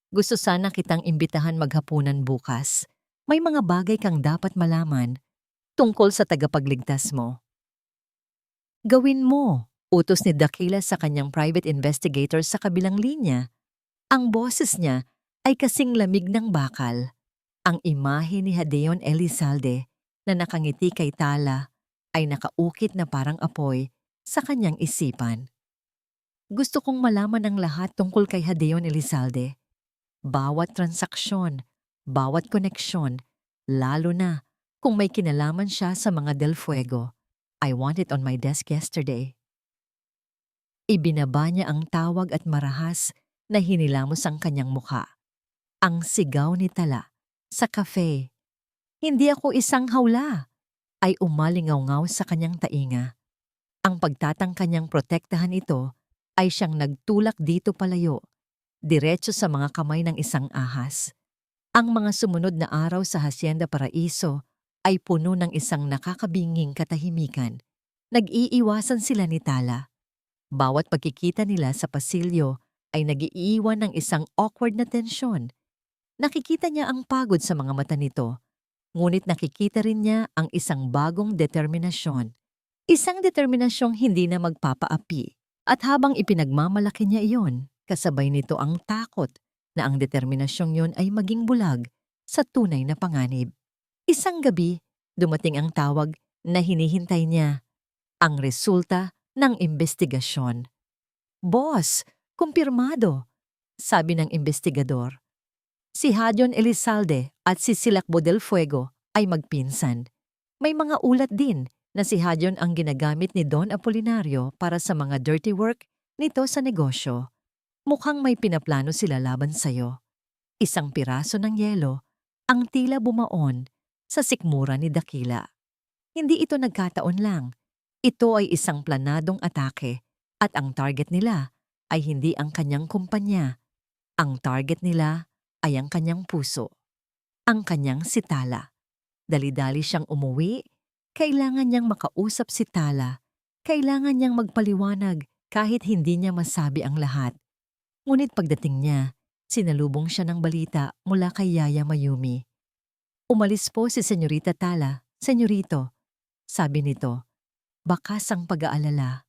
Gusto sana kitang imbitahan maghapunan bukas. May mga bagay kang dapat malaman tungkol sa tagapagligtas mo. Gawin mo, utos ni Dakila sa kanyang private investigator sa kabilang linya. Ang boses niya ay kasing lamig ng bakal. Ang imahe ni Hadeon Elizalde na nakangiti kay Tala ay nakaukit na parang apoy sa kanyang isipan. Gusto kong malaman ang lahat tungkol kay Hadeon Elizalde. Bawat transaksyon, bawat koneksyon, lalo na kung may kinalaman siya sa mga Del Fuego. I want it on my desk yesterday. Ibinaba niya ang tawag at marahas na hinilamos ang kanyang mukha. Ang sigaw ni Tala sa cafe. Hindi ako isang hawla, ay umalingaw-ngaw sa kanyang tainga. Ang pagtatangka niyang protektahan ito ay siyang nagtulak dito palayo, diretso sa mga kamay ng isang ahas. Ang mga sumunod na araw sa Hacienda Paraiso ay puno ng isang nakakabinging katahimikan. Nag-iiwasan sila ni Tala. Bawat pagkikita nila sa pasilyo ay nag-iiwan ng isang awkward na tensyon. Nakikita niya ang pagod sa mga mata nito, ngunit nakikita rin niya ang isang bagong determinasyon. Isang determinasyong hindi na magpapaapi. At habang ipinagmamalaki niya iyon, kasabay nito ang takot na ang determinasyong yon ay maging bulag sa tunay na panganib. Isang gabi, dumating ang tawag na hinihintay niya, ang resulta ng investigasyon. Boss, kumpirmado, sabi ng investigador. Si Hadeon Elizalde at si Silakbo del Fuego ay magpinsan. May mga ulat din na si Hadeon ang ginagamit ni Don Apolinario para sa mga dirty work nito sa negosyo. Mukhang may pinaplano sila laban sa'yo. Isang piraso ng yelo ang tila bumaon sa sikmura ni Dakila. Hindi ito nagkataon lang. Ito ay isang planadong atake at ang target nila ay hindi ang kanyang kumpanya. Ang target nila ay ang kanyang puso. Ang kanyang si Tala. Dali-dali siyang umuwi. Kailangan niyang makausap si Tala. Kailangan niyang magpaliwanag kahit hindi niya masabi ang lahat. Ngunit pagdating niya, sinalubong siya ng balita mula kay Yaya Mayumi. Umalis po si Senyorita Tala, Senyorito. Sabi nito, bakas ang pag-aalala.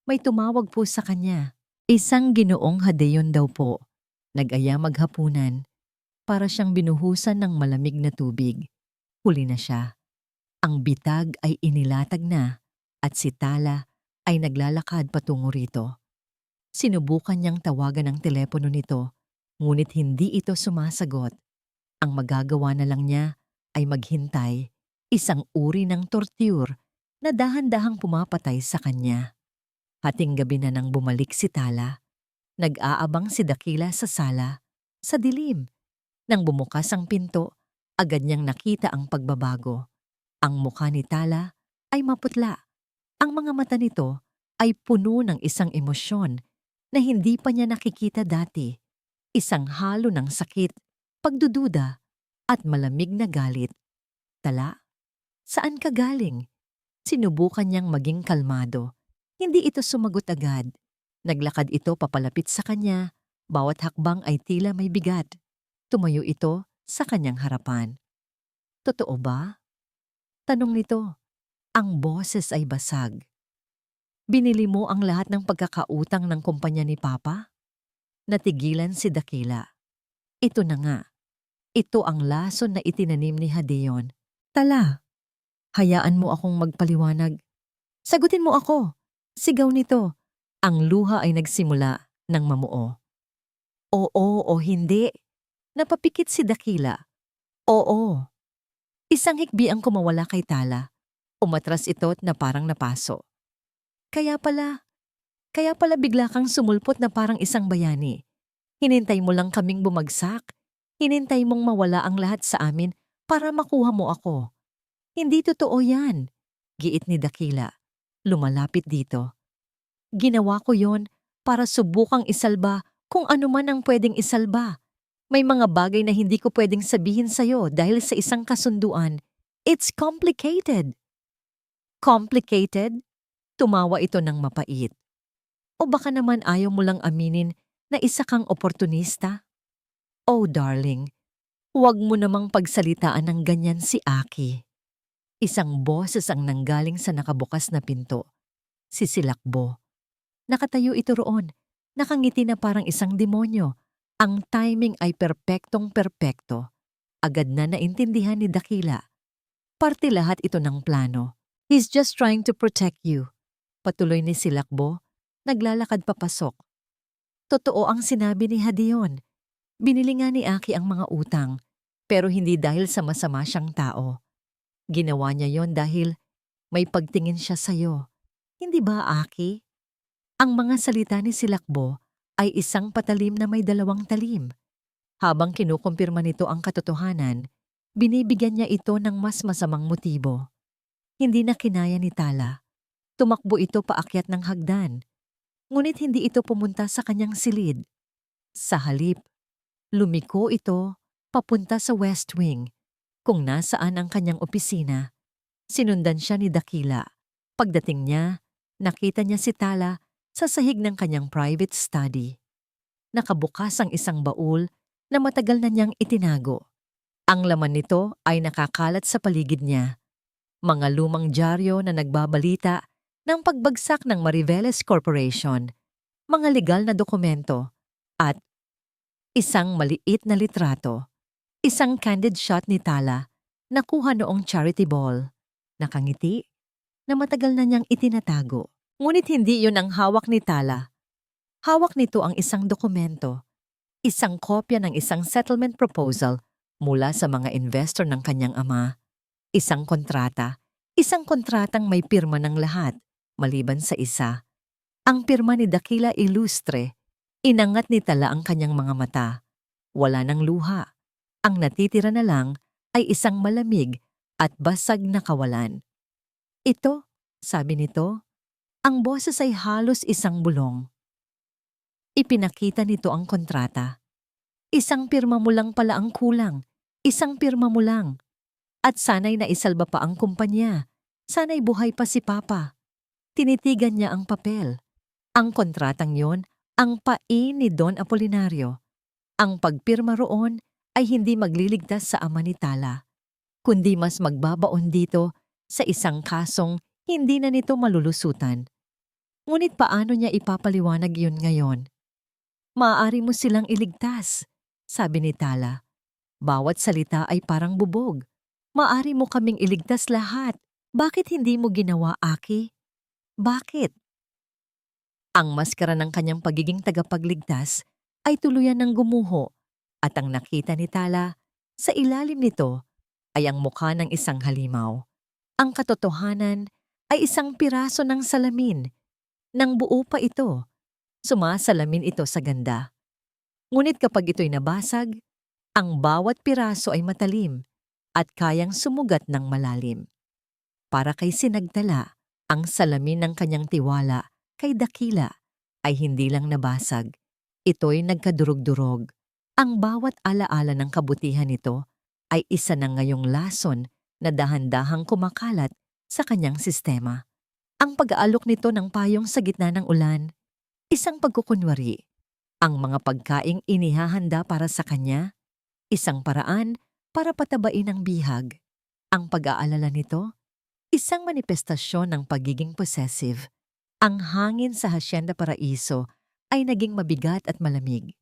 May tumawag po sa kanya. Isang ginoong Hadeon daw po. Nag-aya maghapunan. Para siyang binuhusan ng malamig na tubig. Huli na siya. Ang bitag ay inilatag na at si Tala ay naglalakad patungo rito. Sinubukan niyang tawagan ang telepono nito, ngunit hindi ito sumasagot. Ang magagawa na lang niya ay maghintay, isang uri ng torture na dahan-dahang pumapatay sa kanya. Hating gabi na nang bumalik si Tala. Nag-aabang si Dakila sa sala, sa dilim. Nang bumukas ang pinto, agad niyang nakita ang pagbabago. Ang mukha ni Tala ay maputla. Ang mga mata nito ay puno ng isang emosyon na hindi pa niya nakikita dati. Isang halo ng sakit, pagdududa, at malamig na galit. Tala, saan ka galing? Sinubukan niyang maging kalmado. Hindi ito sumagot agad. Naglakad ito papalapit sa kanya. Bawat hakbang ay tila may bigat. Tumayo ito sa kanyang harapan. Totoo ba? Tanong nito. Ang boses ay basag. Binili mo ang lahat ng pagkakautang ng kumpanya ni Papa? Natigilan si Dakila. Ito na nga. Ito ang lason na itinanim ni Hadeon. Tala, hayaan mo akong magpaliwanag. Sagutin mo ako. Sigaw nito. Ang luha ay nagsimula ng mamuo. Oo o hindi. Napapikit si Dakila. Oo. Isang hikbi ang kumawala kay Tala. Umatras ito na parang napaso. Kaya pala bigla kang sumulpot na parang isang bayani. Hinintay mo lang kaming bumagsak. Hinintay mong mawala ang lahat sa amin para makuha mo ako. Hindi totoo yan, giit ni Dakila. Lumalapit dito. Ginawa ko yon para subukang isalba kung ano man ang pwedeng isalba. May mga bagay na hindi ko pwedeng sabihin sa'yo dahil sa isang kasunduan. It's complicated. Complicated? Tumawa ito ng mapait. O baka naman ayaw mo lang aminin na isa kang oportunista? Oh darling, huwag mo namang pagsalitaan ng ganyan si Aki. Isang boses ang nanggaling sa nakabukas na pinto. Si Silakbo. Nakatayo ito roon. Nakangiti na parang isang demonyo. Ang timing ay perpektong-perpekto. Agad na naintindihan ni Dakila. Parte lahat ito ng plano. He's just trying to protect you. Patuloy ni Silakbo, naglalakad papasok. Totoo ang sinabi ni Hadion. Binili nga ni Aki ang mga utang, pero hindi dahil sa masama siyang tao. Ginawa niya yon dahil may pagtingin siya sa'yo. Hindi ba, Aki? Ang mga salita ni Silakbo ay isang patalim na may dalawang talim. Habang kinukumpirma nito ang katotohanan, binibigyan niya ito ng mas masamang motibo. Hindi na kinaya ni Tala. Tumakbo ito paakyat ng hagdan. Ngunit hindi ito pumunta sa kanyang silid. Sa halip, lumiko ito papunta sa West Wing, kung nasaan ang kanyang opisina. Sinundan siya ni Dakila. Pagdating niya, nakita niya si Tala sa sahig ng kanyang private study. Nakabukas ang isang baul na matagal na niyang itinago. Ang laman nito ay nakakalat sa paligid niya. Mga lumang dyaryo na nagbabalita ng pagbagsak ng Mariveles Corporation, mga legal na dokumento, at isang maliit na litrato. Isang candid shot ni Tala, nakuha noong charity ball. Nakangiti, na matagal na niyang itinatago. Ngunit hindi yun ang hawak ni Tala. Hawak nito ang isang dokumento, isang kopya ng isang settlement proposal mula sa mga investor ng kanyang ama. Isang kontratang may pirma ng lahat, maliban sa isa. Ang pirma ni Dakila Ilustre. Inangat ni Tala ang kanyang mga mata. Wala ng luha. Ang natitira na lang ay isang malamig at basag na kawalan. Ito, sabi nito, ang boses ay halos isang bulong. Ipinakita nito ang kontrata. Isang pirma mo lang pala ang kulang. Isang pirma mo lang. At sana'y naisalba pa ang kumpanya. Sana'y buhay pa si Papa. Tinitigan niya ang papel. Ang kontratang yon, ang pain ni Don Apolinario. Ang pagpirma roon ay hindi magliligtas sa ama ni Tala, kundi mas magbabaon dito sa isang kasong hindi na nito malulusutan. Ngunit paano niya ipapaliwanag yun ngayon? Maaari mo silang iligtas, sabi ni Tala. Bawat salita ay parang bubog. Maaari mo kaming iligtas lahat. Bakit hindi mo ginawa, Aki? Bakit? Ang maskara ng kanyang pagiging tagapagligtas ay tuluyan ng gumuho at ang nakita ni Tala sa ilalim nito ay ang mukha ng isang halimaw. Ang katotohanan ay isang piraso ng salamin. Nang buo pa ito, sumasalamin ito sa ganda. Ngunit kapag ito'y nabasag, ang bawat piraso ay matalim at kayang sumugat ng malalim. Para kay Sinagtala, ang salamin ng kanyang tiwala kay Dakila ay hindi lang nabasag. Ito'y nagkadurog-durog. Ang bawat alaala ng kabutihan nito ay isa na ngayong lason na dahan-dahang kumakalat sa kanyang sistema. Ang pag-aalok nito ng payong sa gitna ng ulan, isang pagkukunwari. Ang mga pagkaing inihahanda para sa kanya, isang paraan para patabain ang bihag. Ang pag-aalala nito, isang manifestasyon ng pagiging possessive. Ang hangin sa Hacienda Paraiso ay naging mabigat at malamig.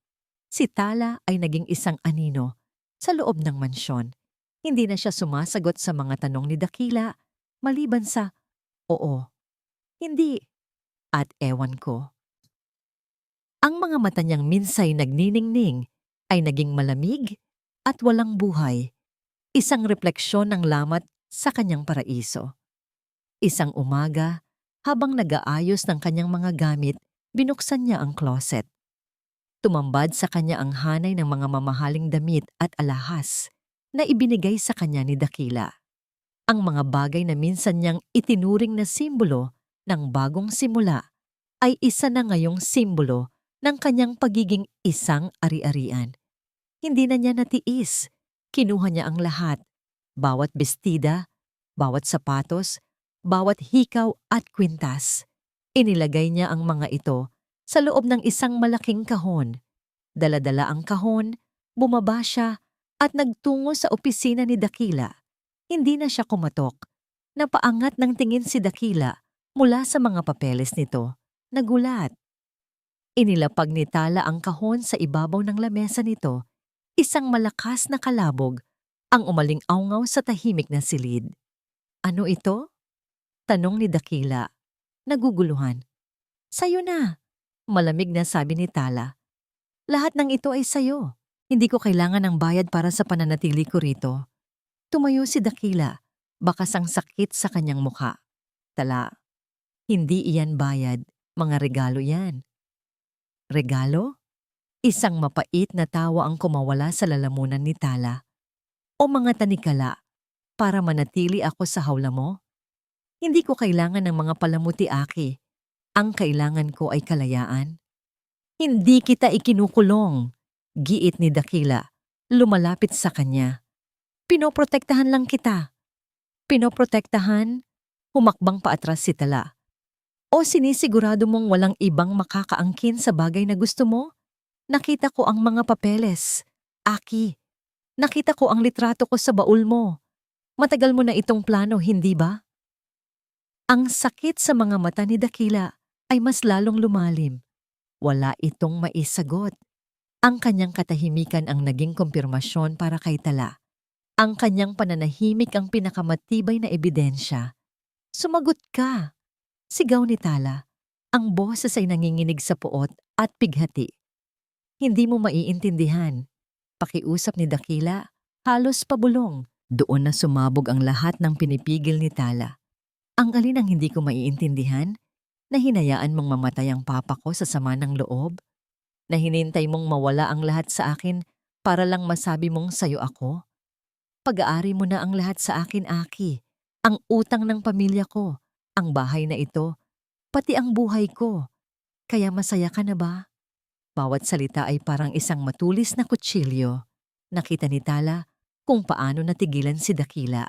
Si Tala ay naging isang anino sa loob ng mansyon. Hindi na siya sumasagot sa mga tanong ni Dakila, maliban sa, oo, hindi, at ewan ko. Ang mga mata niyang minsay nagniningning ay naging malamig at walang buhay. Isang refleksyon ng lamat sa kanyang paraiso. Isang umaga, habang nag-aayos ng kanyang mga gamit, binuksan niya ang closet. Tumambad sa kanya ang hanay ng mga mamahaling damit at alahas na ibinigay sa kanya ni Dakila. Ang mga bagay na minsan niyang itinuring na simbolo ng bagong simula ay isa na ngayong simbolo ng kanyang pagiging isang ari-arian. Hindi na niya natiis. Kinuha niya ang lahat. Bawat bestida, bawat sapatos, bawat hikaw at kwintas. Inilagay niya ang mga ito sa loob ng isang malaking kahon. Dala-dala ang kahon, bumaba siya at nagtungo sa opisina ni Dakila. Hindi na siya kumatok. Napaangat ng tingin si Dakila mula sa mga papeles nito. Nagulat. Inilapag ni Tala ang kahon sa ibabaw ng lamesa nito. Isang malakas na kalabog ang umaling-awngaw sa tahimik na silid. Ano ito? Tanong ni Dakila. Naguguluhan. Sayo na. Malamig na sabi ni Tala. Lahat ng ito ay sayo. Hindi ko kailangan ng bayad para sa pananatili ko rito. Tumayo si Dakila. Bakas ang sakit sa kanyang mukha. Tala. Hindi iyan bayad. Mga regalo yan. Regalo? Isang mapait na tawa ang kumawala sa lalamunan ni Tala. O mga tanikala, para manatili ako sa hawla mo? Hindi ko kailangan ng mga palamuti, Aki. Ang kailangan ko ay kalayaan. Hindi kita ikinukulong, giit ni Dakila. Lumalapit sa kanya. Pinoprotektahan lang kita. Pinoprotektahan? Humakbang paatras si Tala. O sinisigurado mong walang ibang makakaangkin sa bagay na gusto mo? Nakita ko ang mga papeles. Aki, nakita ko ang litrato ko sa baul mo. Matagal mo na itong plano, hindi ba? Ang sakit sa mga mata ni Dakila ay mas lalong lumalim. Wala itong maisagot. Ang kanyang katahimikan ang naging kumpirmasyon para kay Tala. Ang kanyang pananahimik ang pinakamatibay na ebidensya. Sumagot ka! Sigaw ni Tala. Ang boses ay nanginginig sa puot at pighati. Hindi mo maiintindihan. Pakiusap ni Dakila, halos pabulong. Doon na sumabog ang lahat ng pinipigil ni Tala. Ang alin ang hindi ko maiintindihan? Na hinayaan mong mamatay ang papa ko sa sama ng loob? Na hinintay mong mawala ang lahat sa akin para lang masabi mong sayo ako? Pag-aari mo na ang lahat sa akin, Aki. Ang utang ng pamilya ko, ang bahay na ito, pati ang buhay ko. Kaya masaya ka na ba? Bawat salita ay parang isang matulis na kutsilyo. Nakita ni Tala kung paano natigilan si Dakila.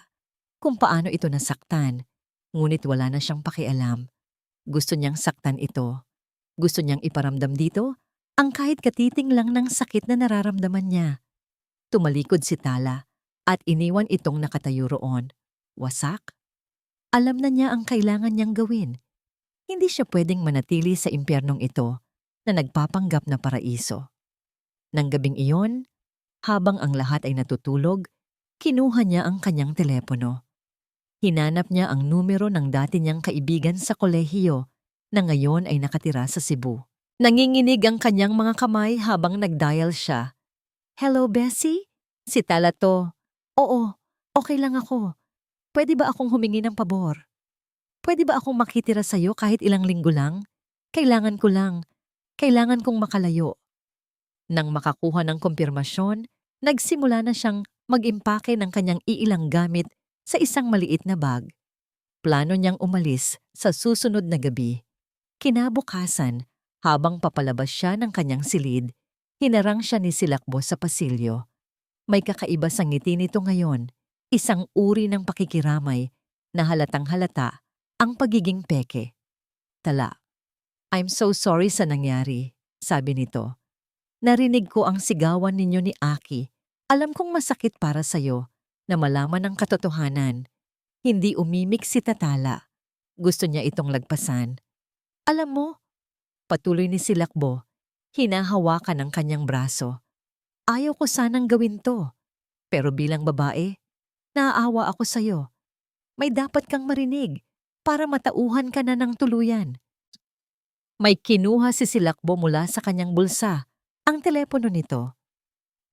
Kung paano ito nasaktan. Ngunit wala na siyang pakialam. Gusto niyang saktan ito. Gusto niyang iparamdam dito ang kahit katiting lang ng sakit na nararamdaman niya. Tumalikod si Tala at iniwan itong nakatayo roon. Wasak? Alam na niya ang kailangan niyang gawin. Hindi siya pwedeng manatili sa impyernong ito na nagpapanggap na paraiso. Nang gabing iyon, habang ang lahat ay natutulog, kinuha niya ang kanyang telepono. Hinanap niya ang numero ng dati niyang kaibigan sa kolehiyo na ngayon ay nakatira sa Cebu. Nanginginig ang kanyang mga kamay habang nagdial siya. Hello, Bessie? Si Tala to. Oo, okay lang ako. Pwede ba akong humingi ng pabor? Pwede ba akong makitira sa'yo kahit ilang linggo lang? Kailangan ko lang. Kailangan kong makalayo. Nang makakuha ng kumpirmasyon, nagsimula na siyang mag-impake ng kanyang iilang gamit sa isang maliit na bag. Plano niyang umalis sa susunod na gabi. Kinabukasan, habang papalabas siya ng kanyang silid, hinarang siya ni Silakbo sa pasilyo. May kakaiba sa ngiti nito ngayon, isang uri ng pakikiramay na halatang halata ang pagiging peke. Tala. I'm so sorry sa nangyari, sabi nito. Narinig ko ang sigawan ninyo ni Aki. Alam kong masakit para sa'yo na malaman ang katotohanan. Hindi umimik si Tatala. Gusto niya itong lagpasan. Alam mo, patuloy ni Silakbo, hinahawakan ang kanyang braso. Ayaw ko sanang gawin to. Pero bilang babae, naaawa ako sa'yo. May dapat kang marinig para matauhan ka na ng tuluyan. May kinuha si Silakbo mula sa kanyang bulsa, ang telepono nito.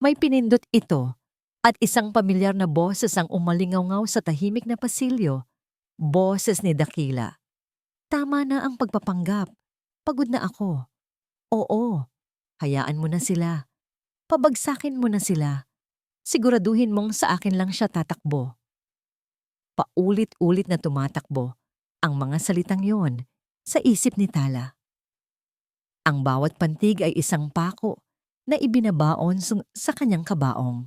May pinindot ito at isang pamilyar na boses ang umalingaw-ngaw sa tahimik na pasilyo. Boses ni Dakila. Tama na ang pagpapanggap. Pagod na ako. Oo, hayaan mo na sila. Pabagsakin mo na sila. Siguraduhin mong sa akin lang siya tatakbo. Paulit-ulit na tumatakbo ang mga salitang yon sa isip ni Tala. Ang bawat pantig ay isang pako na ibinabaon sa kanyang kabaong.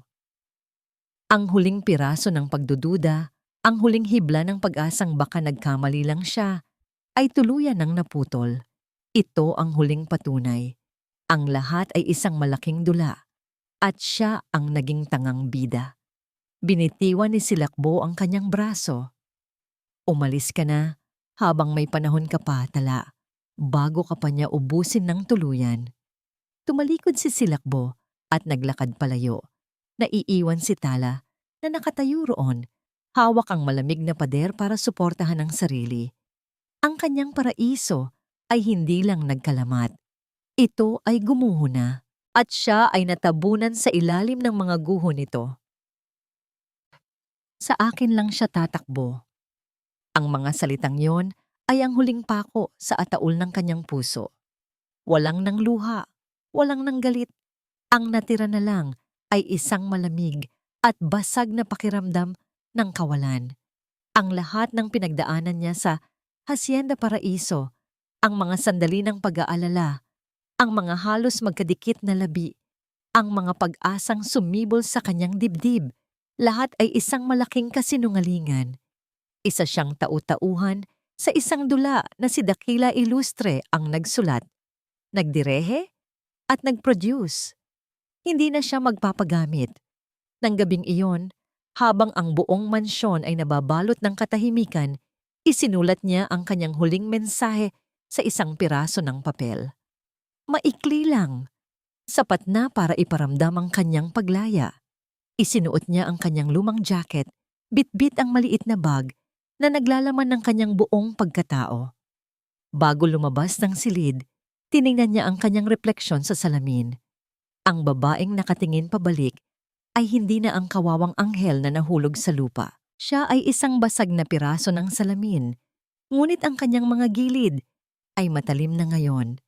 Ang huling piraso ng pagdududa, ang huling hibla ng pag-asang baka nagkamali lang siya, ay tuluyan ng naputol. Ito ang huling patunay. Ang lahat ay isang malaking dula, at siya ang naging tangang bida. Binitiwan ni Silakbo ang kanyang braso. Umalis ka na, habang may panahon ka pa, Tala, bago ka pa niya ubusin ng tuluyan. Tumalikod si Silakbo at naglakad palayo. Naiiwan si Tala na nakatayo roon, hawak ang malamig na pader para suportahan ang sarili. Ang kanyang paraiso ay hindi lang nagkalamat. Ito ay gumuho na, at siya ay natabunan sa ilalim ng mga guho nito. Sa akin lang siya tatakbo. Ang mga salitang yon ay ang huling pako sa ataol ng kanyang puso. Walang nang luha, walang nang galit. Ang natira na lang ay isang malamig at basag na pakiramdam ng kawalan. Ang lahat ng pinagdaanan niya sa Hacienda Paraiso, ang mga sandali ng pag-aalala, ang mga halos magkadikit na labi, ang mga pag-asang sumibol sa kanyang dibdib, lahat ay isang malaking kasinungalingan. Isa siyang tau-tauhan sa isang dula na si Dakila Ilustre ang nagsulat, nagdirehe at nag-produce. Hindi na siya magpapagamit. Nang gabing iyon, habang ang buong mansyon ay nababalot ng katahimikan, isinulat niya ang kanyang huling mensahe sa isang piraso ng papel. Maikli lang, sapat na para iparamdam ang kanyang paglaya. Isinuot niya ang kanyang lumang jacket, bitbit ang maliit na bag na naglalaman ng kanyang buong pagkatao. Bago lumabas ng silid, tiningnan niya ang kanyang refleksyon sa salamin. Ang babaeng nakatingin pabalik ay hindi na ang kawawang anghel na nahulog sa lupa. Siya ay isang basag na piraso ng salamin, ngunit ang kanyang mga gilid ay matalim na ngayon.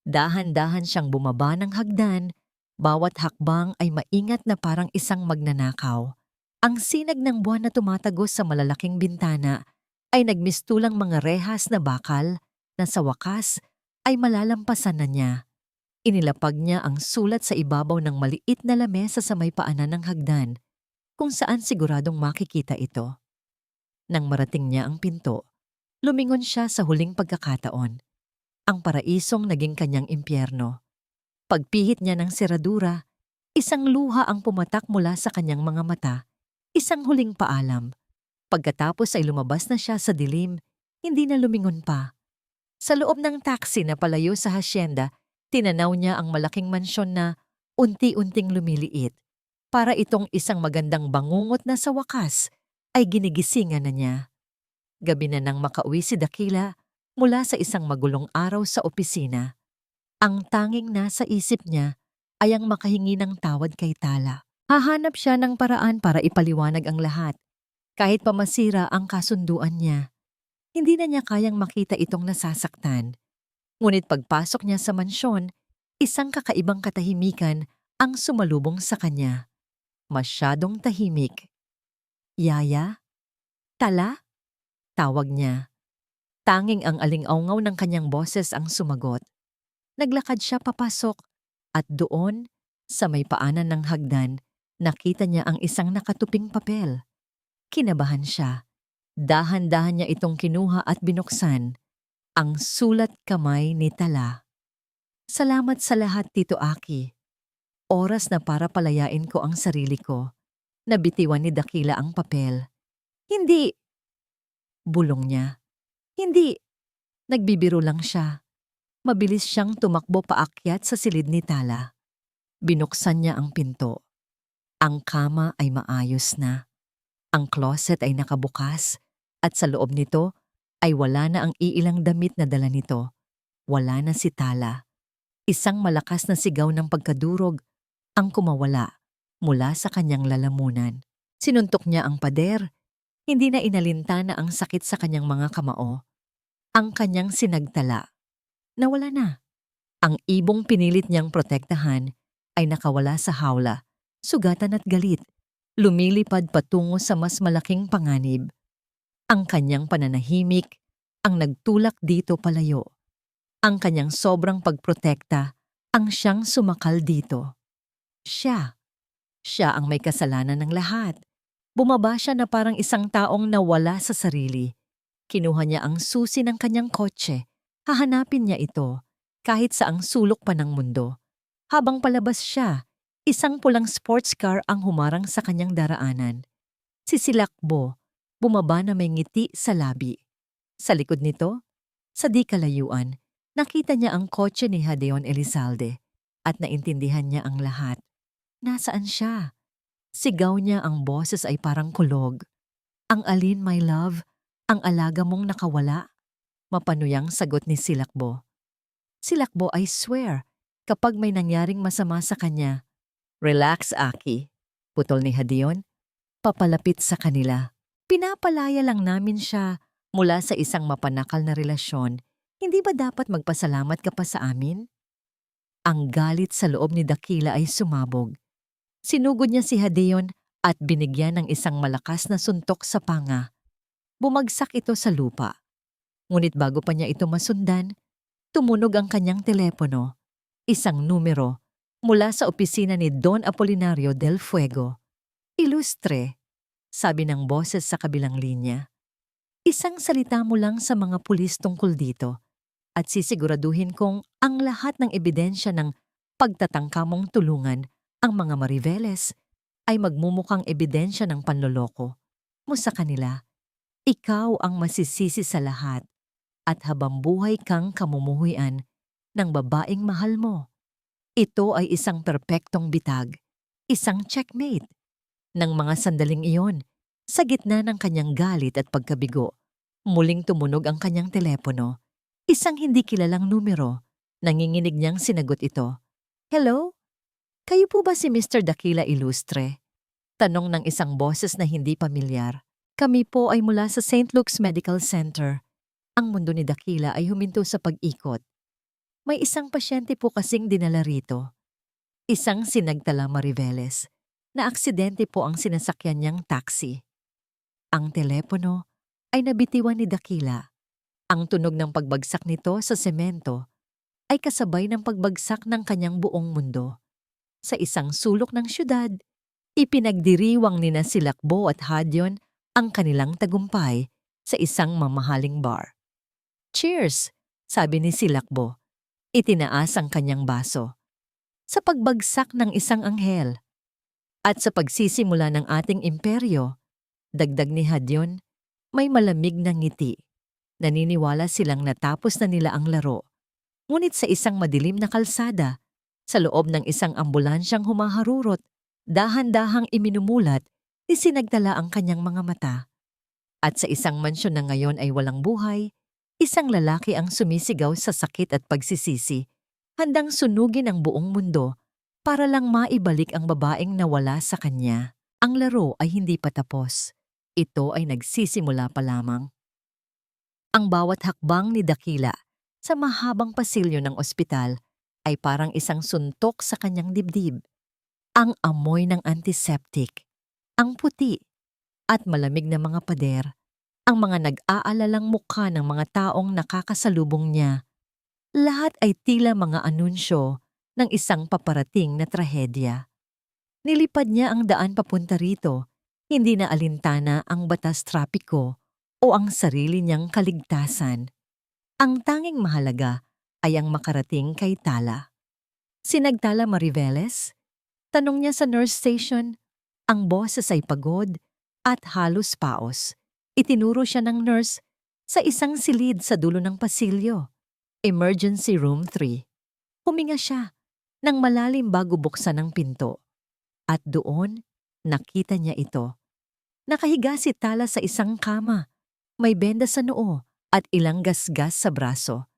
Dahan-dahan siyang bumaba ng hagdan, bawat hakbang ay maingat na parang isang magnanakaw. Ang sinag ng buwan na tumatagos sa malalaking bintana ay nagmistulang mga rehas na bakal na sa wakas ay malalampasan na niya. Inilapag niya ang sulat sa ibabaw ng maliit na lamesa sa may paanan ng hagdan, kung saan siguradong makikita ito. Nang marating niya ang pinto, lumingon siya sa huling pagkakataon. Ang paraisong naging kanyang impyerno. Pagpihit niya ng seradura, isang luha ang pumatak mula sa kanyang mga mata, isang huling paalam. Pagkatapos ay lumabas na siya sa dilim, hindi na lumingon pa. Sa loob ng taxi na palayo sa hacienda, tinanaw niya ang malaking mansyon na unti-unting lumiliit. Para itong isang magandang bangungot na sa wakas ay ginigisingan na niya. Gabi na nang makauwi si Dakila mula sa isang magulong araw sa opisina. Ang tanging nasa isip niya ay ang makahingi ng tawad kay Tala. Hahanap siya ng paraan para ipaliwanag ang lahat. Kahit pa masira ang kasunduan niya, hindi na niya kayang makita itong nasasaktan. Ngunit pagpasok niya sa mansyon, isang kakaibang katahimikan ang sumalubong sa kanya. Masyadong tahimik. Yaya? Tala? Tawag niya. Tanging ang aling-awngaw ng kanyang boses ang sumagot. Naglakad siya papasok at doon, sa may paanan ng hagdan, nakita niya ang isang nakatuping papel. Kinabahan siya. Dahan-dahan niya itong kinuha at binuksan. Ang sulat kamay ni Tala. Salamat sa lahat, Tito Aki. Oras na para palayain ko ang sarili ko. Nabitiwan ni Dakila ang papel. Hindi! Bulong niya. Hindi! Nagbibiro lang siya. Mabilis siyang tumakbo paakyat sa silid ni Tala. Binuksan niya ang pinto. Ang kama ay maayos na. Ang closet ay nakabukas at sa loob nito ay wala na ang iilang damit na dala nito. Wala na si Tala. Isang malakas na sigaw ng pagkadurog ang kumawala mula sa kanyang lalamunan. Sinuntok niya ang pader. Hindi na inalinta na ang sakit sa kanyang mga kamao. Ang kanyang sinagtala. Nawala na. Ang ibong pinilit niyang protektahan ay nakawala sa hawla, sugatan at galit. Lumilipad patungo sa mas malaking panganib. Ang kanyang pananahimik ang nagtulak dito palayo. Ang kanyang sobrang pagprotekta ang siyang sumakal dito. Siya ang may kasalanan ng lahat. Bumaba siya na parang isang taong nawala sa sarili. Kinuha niya ang susi ng kanyang kotse. Hahanapin niya ito kahit sa ang sulok pa ng mundo. Habang palabas siya, isang pulang sports car ang humarang sa kanyang daraanan. Sisilakbo, bumaba na may ngiti sa labi. Sa likod nito, sa di kalayuan, nakita niya ang kotse ni Hadeon Elizalde at naintindihan niya ang lahat. Nasaan siya? Sigaw niya, ang boses ay parang kulog. Ang alin, my love? Ang alaga mong nakawala? Mapanuyang sagot ni Silakbo. Silakbo, I swear, kapag may nangyaring masama sa kanya. Relax, Aki. Putol ni Hadeon. Papalapit sa kanila. Pinapalaya lang namin siya mula sa isang mapanakal na relasyon. Hindi ba dapat magpasalamat ka pa sa amin? Ang galit sa loob ni Dakila ay sumabog. Sinugod niya si Hadeon at binigyan ng isang malakas na suntok sa panga. Bumagsak ito sa lupa. Ngunit bago pa niya ito masundan, tumunog ang kanyang telepono. Isang numero mula sa opisina ni Don Apolinario del Fuego. Ilustre, sabi ng boses sa kabilang linya. Isang salita mo lang sa mga pulis tungkol dito at sisiguraduhin kong ang lahat ng ebidensya ng pagtatangka mong tulungan ang mga Mariveles ay magmumukhang ebidensya ng panloloko mo sa kanila. Ikaw ang masisisi sa lahat at habang buhay kang kamumuhuyan ng babaeng mahal mo. Ito ay isang perpektong bitag, isang checkmate. Nang mga sandaling iyon, sa gitna ng kanyang galit at pagkabigo, muling tumunog ang kanyang telepono. Isang hindi kilalang numero. Nanginginig niyang sinagot ito. Hello? Kayo po ba si Mr. Dakila Ilustre? Tanong ng isang boses na hindi pamilyar. Kami po ay mula sa St. Luke's Medical Center. Ang mundo ni Dakila ay huminto sa pag-ikot. May isang pasyente po kasing dinala rito. Isang sinagtala Mariveles na aksidente po ang sinasakyan niyang taxi. Ang telepono ay nabitiwan ni Dakila. Ang tunog ng pagbagsak nito sa semento ay kasabay ng pagbagsak ng kanyang buong mundo. Sa isang sulok ng syudad, ipinagdiriwang nina Silakbo at Hadeon ang kanilang tagumpay sa isang mamahaling bar. Cheers, sabi ni Silakbo. Itinaas ang kanyang baso. Sa pagbagsak ng isang anghel at sa pagsisimula ng ating imperyo, dagdag ni Hadeon, may malamig na ngiti. Naniniwala silang natapos na nila ang laro. Ngunit sa isang madilim na kalsada, sa loob ng isang ambulansyang humaharurot, dahan-dahang iminumulat, isinagdala ang kanyang mga mata. At sa isang mansyon na ngayon ay walang buhay, isang lalaki ang sumisigaw sa sakit at pagsisisi, handang sunugin ang buong mundo para lang maibalik ang babaeng nawala sa kanya. Ang laro ay hindi pa tapos. Ito ay nagsisimula pa lamang. Ang bawat hakbang ni Dakila sa mahabang pasilyo ng ospital ay parang isang suntok sa kanyang dibdib. Ang amoy ng antiseptic, ang puti at malamig na mga pader, ang mga nag-aalalang mukha ng mga taong nakakasalubong niya. Lahat ay tila mga anunsyo ng isang paparating na trahedya. Nilipad niya ang daan papunta rito, hindi na alintana ang batas trapiko o ang sarili niyang kaligtasan. Ang tanging mahalaga ay ang makarating kay Tala. Sinagtala Mariveles? Tanong niya sa nurse station. Ang boses ay pagod at halos paos. Itinuro siya ng nurse sa isang silid sa dulo ng pasilyo. Emergency room 3. Huminga siya ng malalim bago buksan ang pinto. At doon, nakita niya ito. Nakahiga si Tala sa isang kama. May benda sa noo at ilang gasgas sa braso.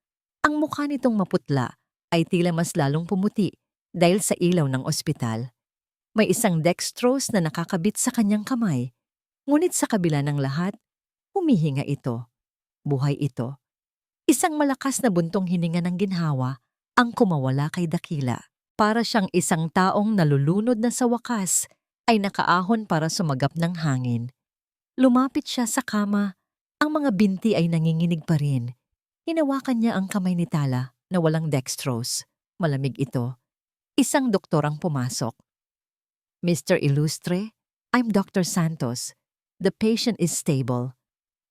Ang mukha nitong maputla ay tila mas lalong pumuti dahil sa ilaw ng ospital. May isang dextrose na nakakabit sa kanyang kamay. Ngunit sa kabila ng lahat, humihinga ito. Buhay ito. Isang malakas na buntong hininga ng ginhawa ang kumawala kay Dakila. Para siyang isang taong nalulunod na sa wakas ay nakaahon para sumagap ng hangin. Lumapit siya sa kama. Ang mga binti ay nanginginig pa rin. Hinawakan niya ang kamay ni Tala na walang dextrose. Malamig ito. Isang doktor ang pumasok. Mr. Ilustre, I'm Dr. Santos. The patient is stable.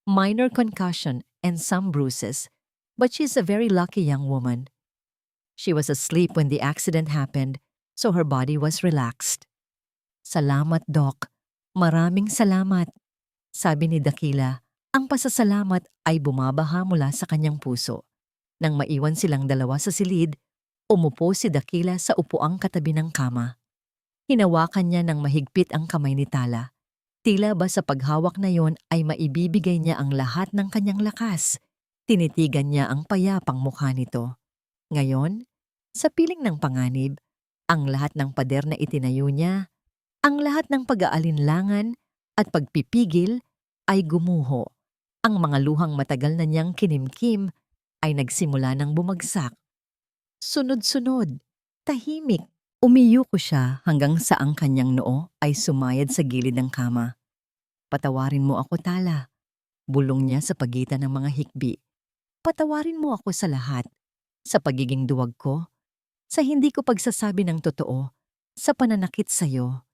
Minor concussion and some bruises, but she's a very lucky young woman. She was asleep when the accident happened, so her body was relaxed. Salamat, Doc. Maraming salamat. Sabi ni Dakila, ang pasasalamat ay bumabaha mula sa kanyang puso. Nang maiwan silang dalawa sa silid, umupo si Dakila sa upuang katabi ng kama. Hinawakan niya ng mahigpit ang kamay ni Tala. Tila ba sa paghawak na yon ay maibibigay niya ang lahat ng kanyang lakas. Tinitigan niya ang payapang mukha nito. Ngayon, sa piling ng panganib, ang lahat ng pader na itinayo niya, ang lahat ng pag-aalinlangan at pagpipigil ay gumuho. Ang mga luhang matagal na niyang kinimkim ay nagsimula ng bumagsak. Sunod-sunod, tahimik. Umiyuko siya hanggang sa ang kanyang noo ay sumayad sa gilid ng kama. Patawarin mo ako, Tala. Bulong niya sa pagitan ng mga hikbi. Patawarin mo ako sa lahat. Sa pagiging duwag ko, sa hindi ko pagsasabi ng totoo, sa pananakit sa'yo.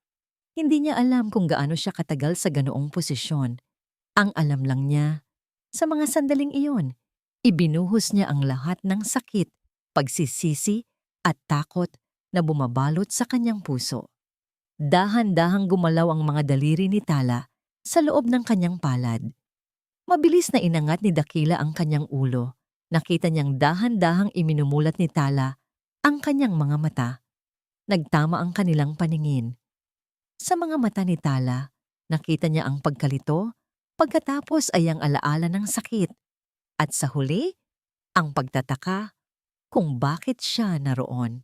Hindi niya alam kung gaano siya katagal sa ganoong posisyon. Ang alam lang niya, sa mga sandaling iyon, ibinuhos niya ang lahat ng sakit, pagsisisi at takot na bumabalot sa kanyang puso. Dahan-dahang gumalaw ang mga daliri ni Tala sa loob ng kanyang palad. Mabilis na inangat ni Dakila ang kanyang ulo. Nakita niyang dahan-dahang iminumulat ni Tala ang kanyang mga mata. Nagtama ang kanilang paningin. Sa mga mata ni Tala, nakita niya ang pagkalito, pagkatapos ay ang alaala ng sakit. At sa huli, ang pagtataka kung bakit siya naroon.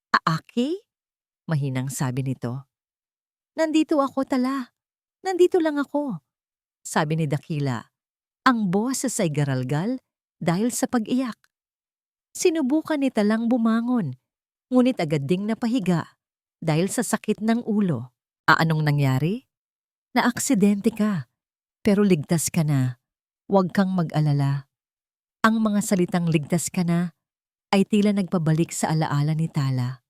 Aaki? Mahinang sabi nito. Nandito ako, Tala. Nandito lang ako. Sabi ni Dakila. Ang boses ay garalgal dahil sa pag-iyak. Sinubukan ni Talang bumangon, ngunit agad ding napahiga dahil sa sakit ng ulo. Anong nangyari? Naaksidente ka, pero ligtas ka na. Huwag kang mag-alala. Ang mga salitang ligtas ka na ay tila nagpabalik sa alaala ni Tala.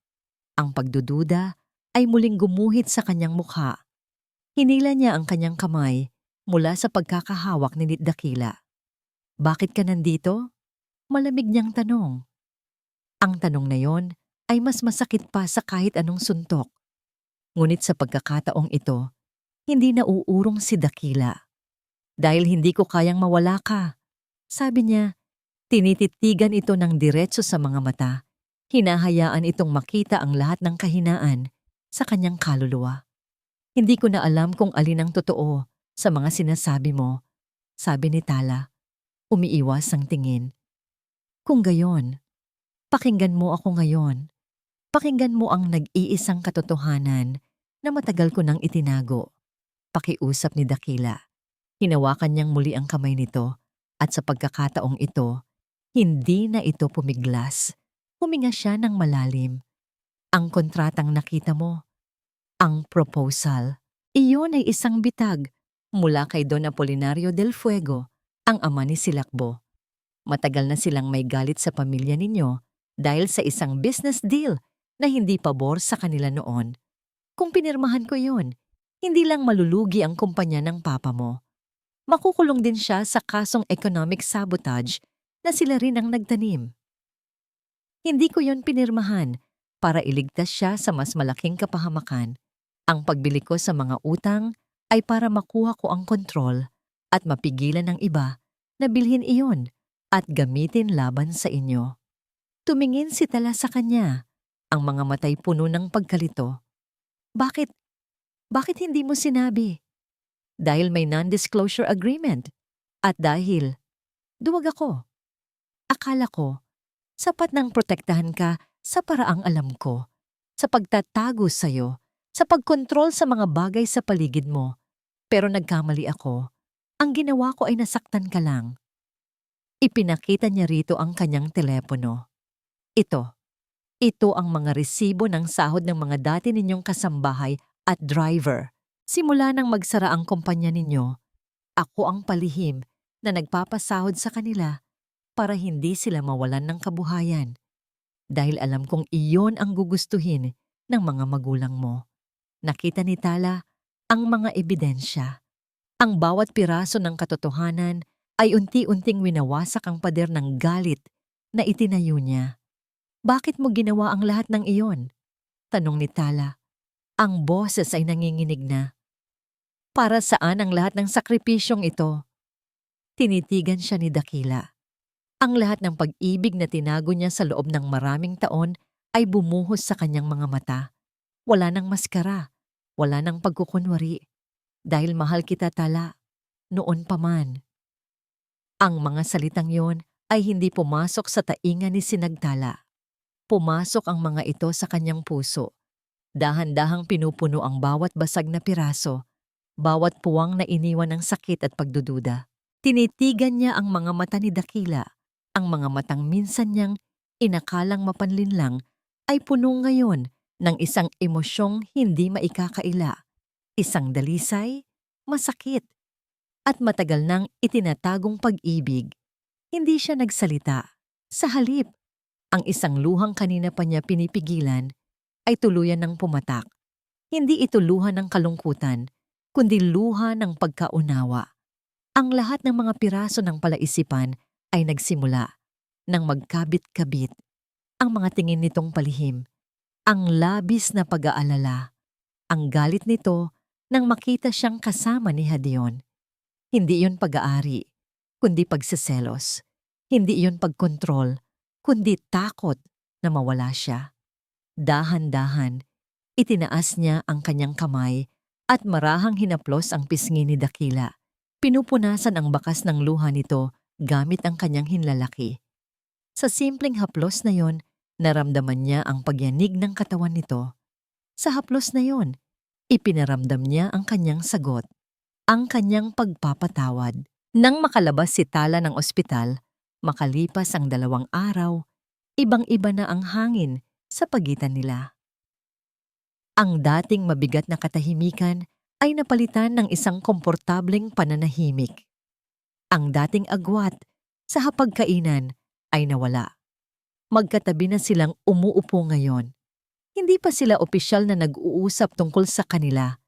Ang pagdududa ay muling gumuhit sa kanyang mukha. Hinila niya ang kanyang kamay mula sa pagkakahawak ni Dakila. Bakit ka nandito? Malamig niyang tanong. Ang tanong na yon ay mas masakit pa sa kahit anong suntok. Ngunit sa pagkakataong ito, hindi nauurong si Dakila. Dahil hindi ko kayang mawala ka. Sabi niya, tinititigan ito ng diretso sa mga mata. Hinahayaan itong makita ang lahat ng kahinaan sa kanyang kaluluwa. Hindi ko na alam kung alin ang totoo sa mga sinasabi mo, sabi ni Tala. Umiiwas ang tingin. Kung gayon, pakinggan mo ako ngayon. Pakinggan mo ang nag-iisang katotohanan na matagal ko nang itinago. Pakiusap ni Dakila. Hinawakan niyang muli ang kamay nito at sa pagkakataong ito, hindi na ito pumiglas. Huminga siya ng malalim. Ang kontratang nakita mo, ang proposal, iyon ay isang bitag mula kay Don Apolinario del Fuego, ang ama ni Silakbo. Matagal na silang may galit sa pamilya ninyo dahil sa isang business deal na hindi pabor sa kanila noon. Kung pinirmahan ko yun, hindi lang malulugi ang kumpanya ng papa mo. Makukulong din siya sa kasong economic sabotage na sila rin ang nagtanim. Hindi ko yun pinirmahan para iligtas siya sa mas malaking kapahamakan. Ang pagbili ko sa mga utang ay para makuha ko ang kontrol at mapigilan ng iba na bilhin iyon at gamitin laban sa inyo. Tumingin si Tala sa kanya, ang mga matay puno ng pagkalito. Bakit? Bakit hindi mo sinabi? Dahil may non-disclosure agreement. At dahil, duwag ako. Akala ko, sapat nang protektahan ka sa paraang alam ko, sa pagtatago sa'yo, sa pagkontrol sa mga bagay sa paligid mo. Pero nagkamali ako. Ang ginawa ko ay nasaktan ka lang. Ipinakita niya rito ang kanyang telepono. Ito ang mga resibo ng sahod ng mga dati ninyong kasambahay at driver. Simula nang magsara ang kumpanya ninyo, ako ang palihim na nagpapasahod sa kanila para hindi sila mawalan ng kabuhayan. Dahil alam kong iyon ang gugustuhin ng mga magulang mo. Nakita ni Tala ang mga ebidensya. Ang bawat piraso ng katotohanan ay unti-unting winawasak ang pader ng galit na itinayo niya. Bakit mo ginawa ang lahat ng iyon? Tanong ni Tala. Ang boses ay nanginginig na. Para saan ang lahat ng sakripisyong ito? Tinitigan siya ni Dakila. Ang lahat ng pag-ibig na tinago niya sa loob ng maraming taon ay bumuhos sa kanyang mga mata. Wala nang maskara, wala nang pagkukunwari. Dahil mahal kita, Tala, noon pa man. Ang mga salitang yon ay hindi pumasok sa tainga ni Sinagtala. Pumasok ang mga ito sa kanyang puso. Dahan-dahang pinupuno ang bawat basag na piraso, bawat puwang na iniwan ng sakit at pagdududa. Tinitigan niya ang mga mata ni Dakila. Ang mga matang minsan niyang inakalang mapanlinlang ay puno ngayon ng isang emosyong hindi maikakaila. Isang dalisay, masakit, at matagal nang itinatagong pag-ibig. Hindi siya nagsalita. Sa halip, ang isang luhang kanina pa niya pinipigilan ay tuluyan ng pumatak. Hindi ito luha ng kalungkutan, kundi luha ng pagkaunawa. Ang lahat ng mga piraso ng palaisipan ay nagsimula nang magkabit-kabit. Ang mga tingin nitong palihim, ang labis na pag-aalala, ang galit nito nang makita siyang kasama ni Hadion. Hindi iyon pag-aari, kundi pagseselos. Hindi iyon pagkontrol, kundi takot na mawala siya. Dahan-dahan, itinaas niya ang kanyang kamay at marahang hinaplos ang pisngi ni Dakila. Pinupunasan ang bakas ng luha nito gamit ang kanyang hinlalaki. Sa simpleng haplos na yon, naramdaman niya ang pagyanig ng katawan nito. Sa haplos na yon, ipinaramdam niya ang kanyang sagot, ang kanyang pagpapatawad. Nang makalabas si Tala ng ospital, makalipas ang 2 araw, ibang-iba na ang hangin sa pagitan nila. Ang dating mabigat na katahimikan ay napalitan ng isang komportableng pananahimik. Ang dating agwat sa hapagkainan ay nawala. Magkatabi na silang umuupo ngayon. Hindi pa sila opisyal na nag-uusap tungkol sa kanila,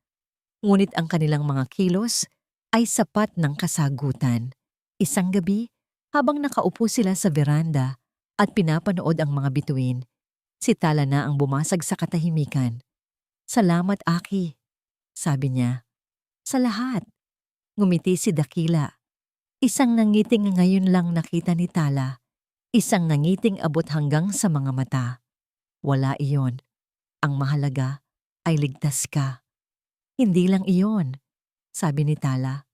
ngunit ang kanilang mga kilos ay sapat ng kasagutan. Isang gabi, habang nakaupo sila sa veranda at pinapanood ang mga bituin, si Tala na ang bumasag sa katahimikan. Salamat, Aki, sabi niya. Sa lahat. Ngumiti si Dakila. Isang nangiting ngayon lang nakita ni Tala. Isang nangiting abot hanggang sa mga mata. Wala iyon. Ang mahalaga ay ligtas ka. Hindi lang iyon, sabi ni Tala.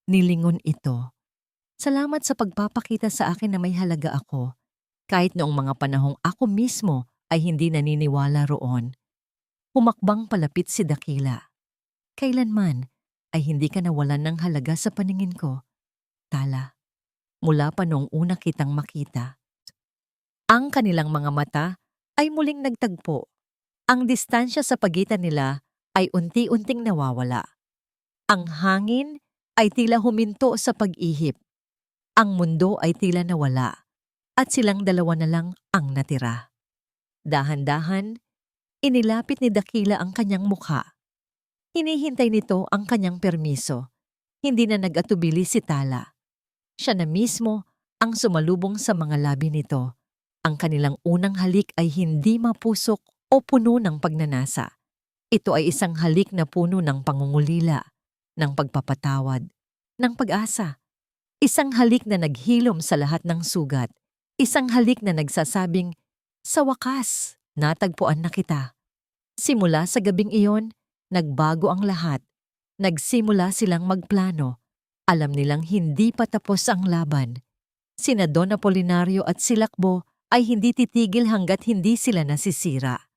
Nilingon ito. Salamat sa pagpapakita sa akin na may halaga ako, kahit noong mga panahong ako mismo ay hindi naniniwala roon. Humakbang palapit si Dakila. Kailanman ay hindi ka nawalan ng halaga sa paningin ko, Tala. Mula pa noong una kitang makita. Ang kanilang mga mata ay muling nagtagpo. Ang distansya sa pagitan nila ay unti-unting nawawala. Ang hangin ay tila huminto sa pag-ihip. Ang mundo ay tila nawala at silang dalawa na lang ang natira. Dahan-dahan, inilapit ni Dakila ang kanyang mukha. Hinihintay nito ang kanyang permiso. Hindi na nag-atubili si Tala. Siya na mismo ang sumalubong sa mga labi nito. Ang kanilang unang halik ay hindi mapusok o puno ng pagnanasa. Ito ay isang halik na puno ng pangungulila, ng pagpapatawad, ng pag-asa. Isang halik na naghilom sa lahat ng sugat. Isang halik na nagsasabing, sa wakas, natagpuan na kita. Simula sa gabing iyon, nagbago ang lahat. Nagsimula silang magplano. Alam nilang hindi pa tapos ang laban. Sina Don Apolinario at si Lakbo ay hindi titigil hanggat hindi sila nasisira.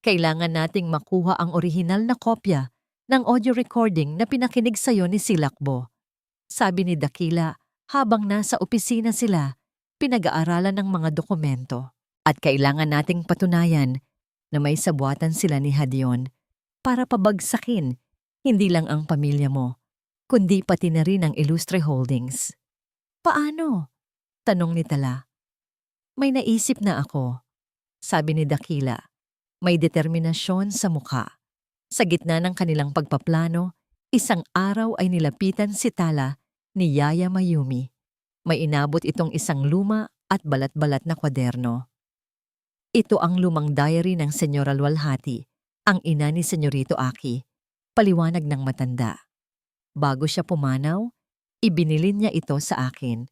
Kailangan nating makuha ang orihinal na kopya ng audio recording na pinakinig sa'yo ni si Lakbo. Sabi ni Dakila habang nasa opisina sila, pinag-aaralan ng mga dokumento. At kailangan nating patunayan na may sabuatan sila ni Hadion para pabagsakin hindi lang ang pamilya mo, kundi pati na rin ang Ilustre Holdings. Paano? Tanong ni Tala. May naisip na ako, sabi ni Dakila. May determinasyon sa mukha. Sa gitna ng kanilang pagpaplano, isang araw ay nilapitan si Tala ni Yaya Mayumi. May inabot itong isang luma at balat-balat na kwaderno. Ito ang lumang diary ng Senyora Luwalhati, ang ina ni Senyorito Aki, paliwanag ng matanda. Bago siya pumanaw, ibinilin niya ito sa akin.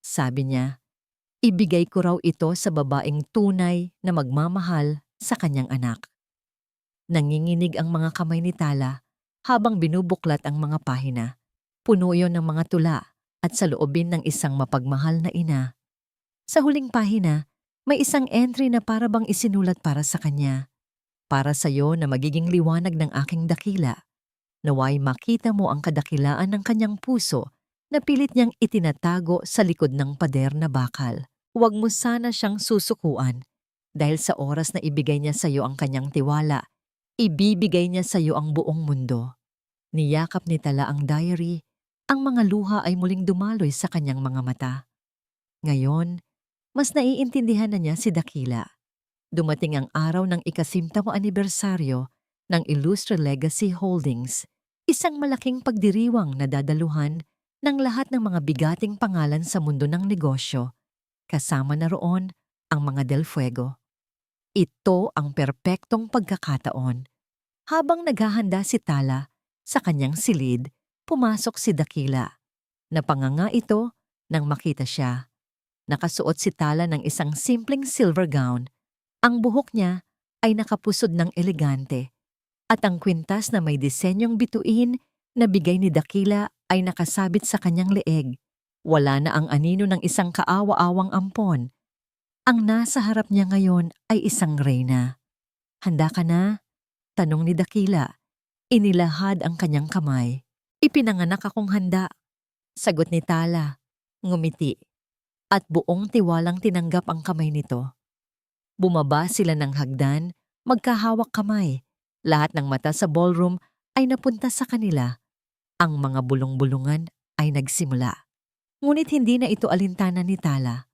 Sabi niya, ibigay ko raw ito sa babaeng tunay na magmamahal sa kanyang anak. Nanginginig ang mga kamay ni Tala habang binubuklat ang mga pahina. Puno yon ng mga tula at sa loobin ng isang mapagmahal na ina. Sa huling pahina, may isang entry na parabang isinulat para sa kanya. Para sa iyo na magiging liwanag ng aking dakila. Naway makita mo ang kadakilaan ng kanyang puso na pilit niyang itinatago sa likod ng pader na bakal. Huwag mo sana siyang susukuan dahil sa oras na ibigay niya sa iyo ang kanyang tiwala, ibibigay niya sa iyo ang buong mundo. Niyakap ni Tala ang diary, ang mga luha ay muling dumaloy sa kanyang mga mata. Ngayon, mas naiintindihan na niya si Dakila. Dumating ang araw ng ika-10 anibersaryo ng Illustre Legacy Holdings, isang malaking pagdiriwang na dadaluhan ng lahat ng mga bigating pangalan sa mundo ng negosyo, kasama na roon ang mga Del Fuego. Ito ang perpektong pagkakataon. Habang naghahanda si Tala sa kanyang silid, pumasok si Dakila. Napanganga ito nang makita siya. Nakasuot si Tala ng isang simpleng silver gown. Ang buhok niya ay nakapusod ng elegante at ang kwintas na may disenyong bituin na bigay ni Dakila ay nakasabit sa kanyang leeg. Wala na ang anino ng isang kaawa-awang ampon. Ang nasa harap niya ngayon ay isang reyna. Handa ka na? Tanong ni Dakila. Inilahad ang kanyang kamay. Ipinanganak akong handa. Sagot ni Tala. Ngumiti. At buong tiwalang tinanggap ang kamay nito. Bumaba sila ng hagdan, magkahawak kamay. Lahat ng mata sa ballroom ay napunta sa kanila. Ang mga bulong-bulungan ay nagsimula. Ngunit hindi na ito alintana ni Tala.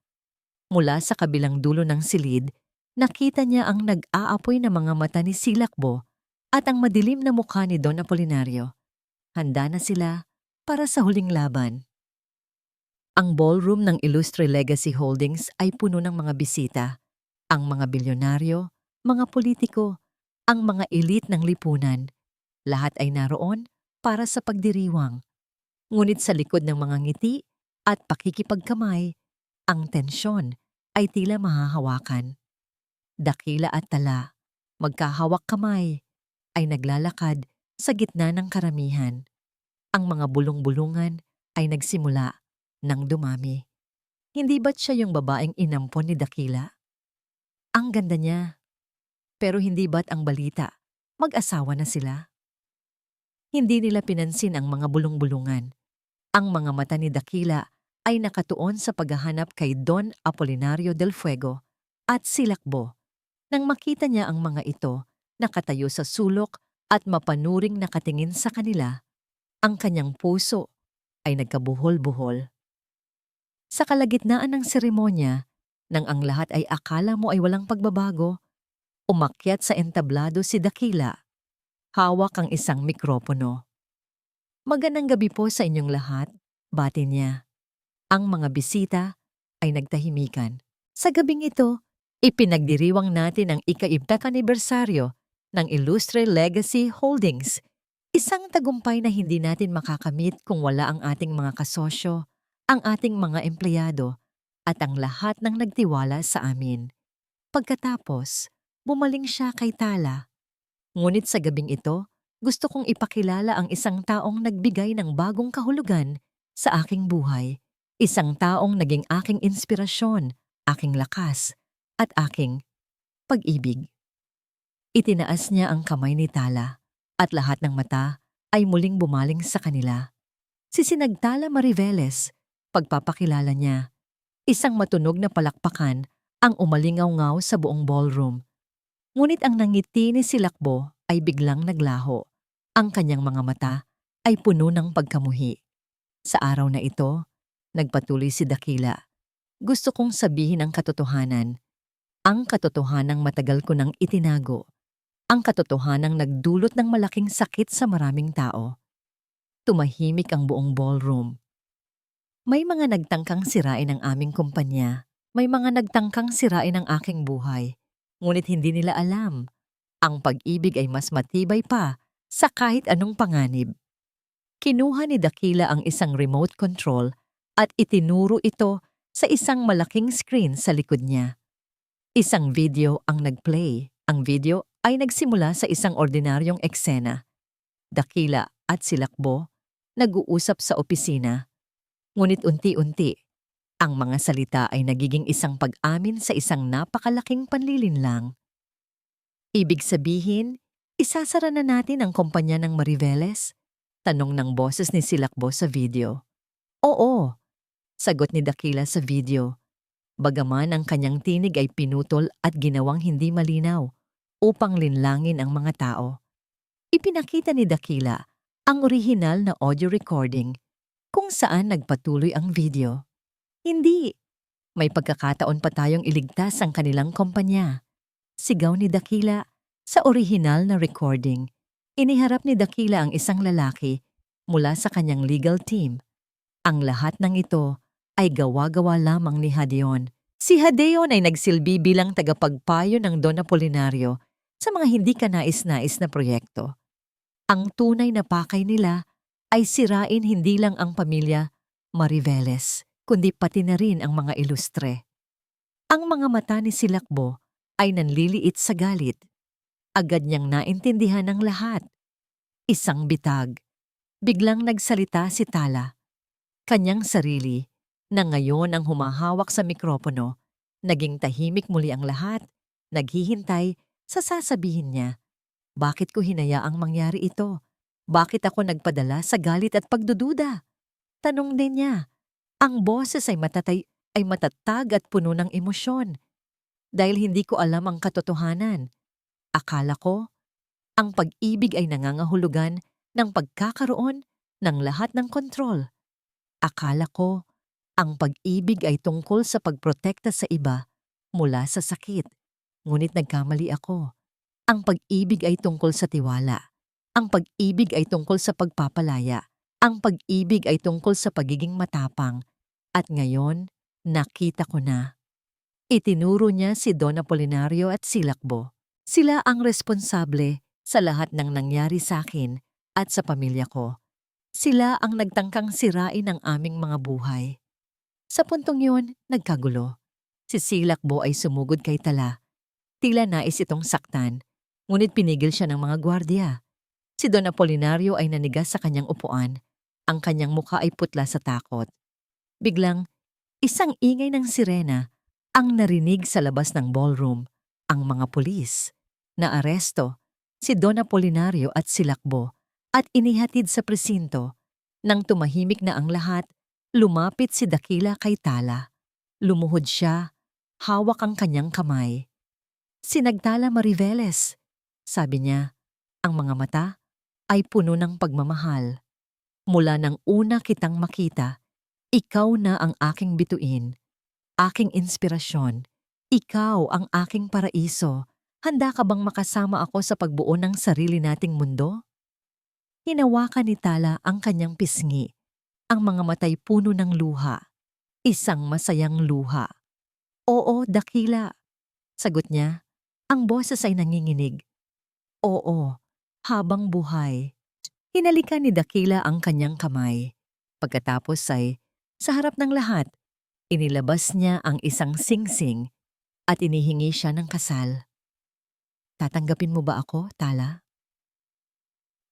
Mula sa kabilang dulo ng silid, nakita niya ang nag-aapoy na mga mata ni Silakbo at ang madilim na mukha ni Don Apolinario. Handa na sila para sa huling laban. Ang ballroom ng Illustre Legacy Holdings ay puno ng mga bisita. Ang mga bilyonaryo, mga politiko, ang mga elite ng lipunan. Lahat ay naroon para sa pagdiriwang. Ngunit sa likod ng mga ngiti at pakikipagkamay, ang tensyon ay tila mahahawakan. Dakila at Tala, magkahawak kamay, ay naglalakad sa gitna ng karamihan. Ang mga bulong-bulungan ay nagsimula nang dumami. Hindi ba't siya yung babaeng inampon ni Dakila? Ang ganda niya. Pero hindi ba't ang balita, mag-asawa na sila? Hindi nila pinansin ang mga bulong-bulungan. Ang mga mata ni Dakila ay nakatuon sa paghahanap kay Don Apolinario del Fuego at Silakbo. Nang makita niya ang mga ito, nakatayo sa sulok at mapanuring nakatingin sa kanila, ang kanyang puso ay nagkabuhol-buhol. Sa kalagitnaan ng seremonya, nang ang lahat ay akala mo ay walang pagbabago, umakyat sa entablado si Dakila. Hawak ang isang mikropono. Magandang gabi po sa inyong lahat, bati niya. Ang mga bisita ay nagtahimikan. Sa gabing ito, ipinagdiriwang natin ang ika-10 anibersaryo ng Illustre Legacy Holdings. Isang tagumpay na hindi natin makakamit kung wala ang ating mga kasosyo, ang ating mga empleyado, at ang lahat ng nagtiwala sa amin. Pagkatapos, bumaling siya kay Tala. Ngunit sa gabing ito, gusto kong ipakilala ang isang taong nagbigay ng bagong kahulugan sa aking buhay. Isang taong naging aking inspirasyon, aking lakas, at aking pag-ibig. Itinaas niya ang kamay ni Tala at lahat ng mata ay muling bumaling sa kanila. Si Sinagtala Mariveles, pagpapakilala niya. Isang matunog na palakpakan ang umalingaw-ngaw sa buong ballroom. Ngunit ang nangiti ni Silakbo ay biglang naglaho. Ang kanyang mga mata ay puno ng pagkamuhi. Sa araw na ito, nagpatuloy si Dakila. Gusto kong sabihin ang katotohanan. Ang katotohanang matagal ko nang itinago. Ang katotohanang nagdulot ng malaking sakit sa maraming tao. Tumahimik ang buong ballroom. May mga nagtangkang sirain ang aming kumpanya. May mga nagtangkang sirain ang aking buhay. Ngunit hindi nila alam. Ang pag-ibig ay mas matibay pa sa kahit anong panganib. Kinuha ni Dakila ang isang remote control at itinuro ito sa isang malaking screen sa likod niya. Isang video ang nag-play. Ang video ay nagsimula sa isang ordinaryong eksena. Dakila at Silakbo nag-uusap sa opisina. Ngunit unti-unti, ang mga salita ay nagiging isang pag-amin sa isang napakalaking panlilinlang. Ibig sabihin, isasara na natin ang kumpanya ng Mariveles? Tanong ng boses ni Silakbo sa video. Oo, sagot ni Dakila sa video. Bagaman ang kanyang tinig ay pinutol at ginawang hindi malinaw upang linlangin ang mga tao. Ipinakita ni Dakila ang orihinal na audio recording kung saan nagpatuloy ang video. Hindi, may pagkakataon pa tayong iligtas ang kanilang kumpanya. Sigaw ni Dakila sa orihinal na recording. Iniharap ni Dakila ang isang lalaki mula sa kanyang legal team. Ang lahat ng ito ay gawa-gawa lamang ni Hadeon. Si Hadeon ay nagsilbi bilang tagapagpayo ng Don Apolinario sa mga hindi kanais-nais na proyekto. Ang tunay na pakay nila ay sirain hindi lang ang pamilya Mariveles, kundi pati na rin ang mga ilustre. Ang mga mata ni Silakbo ay nanliliit sa galit. Agad niyang naintindihan ng lahat. Isang bitag. Biglang nagsalita si Tala. Kanyang sarili, na ngayon ang humahawak sa mikropono, naging tahimik muli ang lahat, naghihintay sa sasabihin niya. Bakit ko hinayaang mangyari ito? Bakit ako nagpadala sa galit at pagdududa? Tanong din niya. Ang boses ay matatag at puno ng emosyon. Dahil hindi ko alam ang katotohanan. Akala ko, ang pag-ibig ay nangangahulugan ng pagkakaroon ng lahat ng kontrol. Akala ko, ang pag-ibig ay tungkol sa pagprotekta sa iba mula sa sakit. Ngunit nagkamali ako. Ang pag-ibig ay tungkol sa tiwala. Ang pag-ibig ay tungkol sa pagpapalaya. Ang pag-ibig ay tungkol sa pagiging matapang. At ngayon, nakita ko na. Itinuro niya si Don Apolinario at Silakbo. Sila ang responsable sa lahat ng nangyari sa akin at sa pamilya ko. Sila ang nagtangkang sirain ang aming mga buhay. Sa puntong yun, nagkagulo. Si Silakbo ay sumugod kay Tala. Tila nais itong saktan, ngunit pinigil siya ng mga gwardiya. Si Don Apolinario ay nanigas sa kanyang upuan. Ang kanyang mukha ay putla sa takot. Biglang, isang ingay ng sirena ang narinig sa labas ng ballroom. Ang mga pulis naaresto si Don Apolinario at Silakbo at inihatid sa presinto. Nang tumahimik na ang lahat, lumapit si Dakila kay Tala. Lumuhod siya, hawak ang kanyang kamay. Sinagtala Mariveles, sabi niya, ang mga mata ay puno ng pagmamahal. Mula nang una kitang makita, ikaw na ang aking bituin, aking inspirasyon, ikaw ang aking paraiso. Handa ka bang makasama ako sa pagbuo ng sarili nating mundo? Hinawakan ni Tala ang kanyang pisngi. Ang mga matay puno ng luha. Isang masayang luha. Oo, Dakila. Sagot niya. Ang boses ay nanginginig. Oo, habang buhay. Hinalikan ni Dakila ang kanyang kamay. Pagkatapos ay, sa harap ng lahat, inilabas niya ang isang singsing at inihingi siya ng kasal. Tatanggapin mo ba ako, Tala?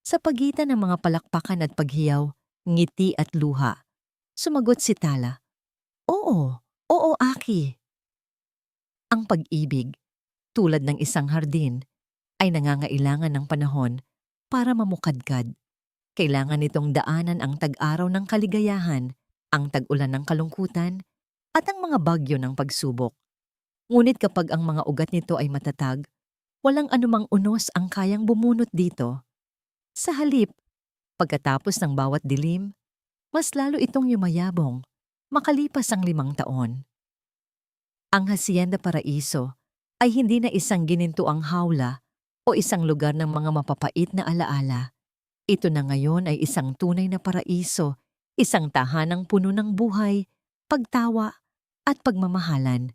Sa pagitan ng mga palakpakan at paghiyaw, ngiti at luha, sumagot si Tala. Oo, Aki. Ang pag-ibig, tulad ng isang hardin, ay nangangailangan ng panahon para mamukadkad. Kailangan nitong daanan ang tag-araw ng kaligayahan, ang tag-ulan ng kalungkutan, at ang mga bagyo ng pagsubok. Ngunit kapag ang mga ugat nito ay matatag, walang anumang unos ang kayang bumunot dito. Sa halip, pagkatapos ng bawat dilim, mas lalo itong yumayabong, makalipas ang 5 taon. Ang Hacienda Paraiso ay hindi na isang ginintuang hawla o isang lugar ng mga mapapait na alaala. Ito na ngayon ay isang tunay na paraiso, isang tahanang puno ng buhay, pagtawa at pagmamahalan.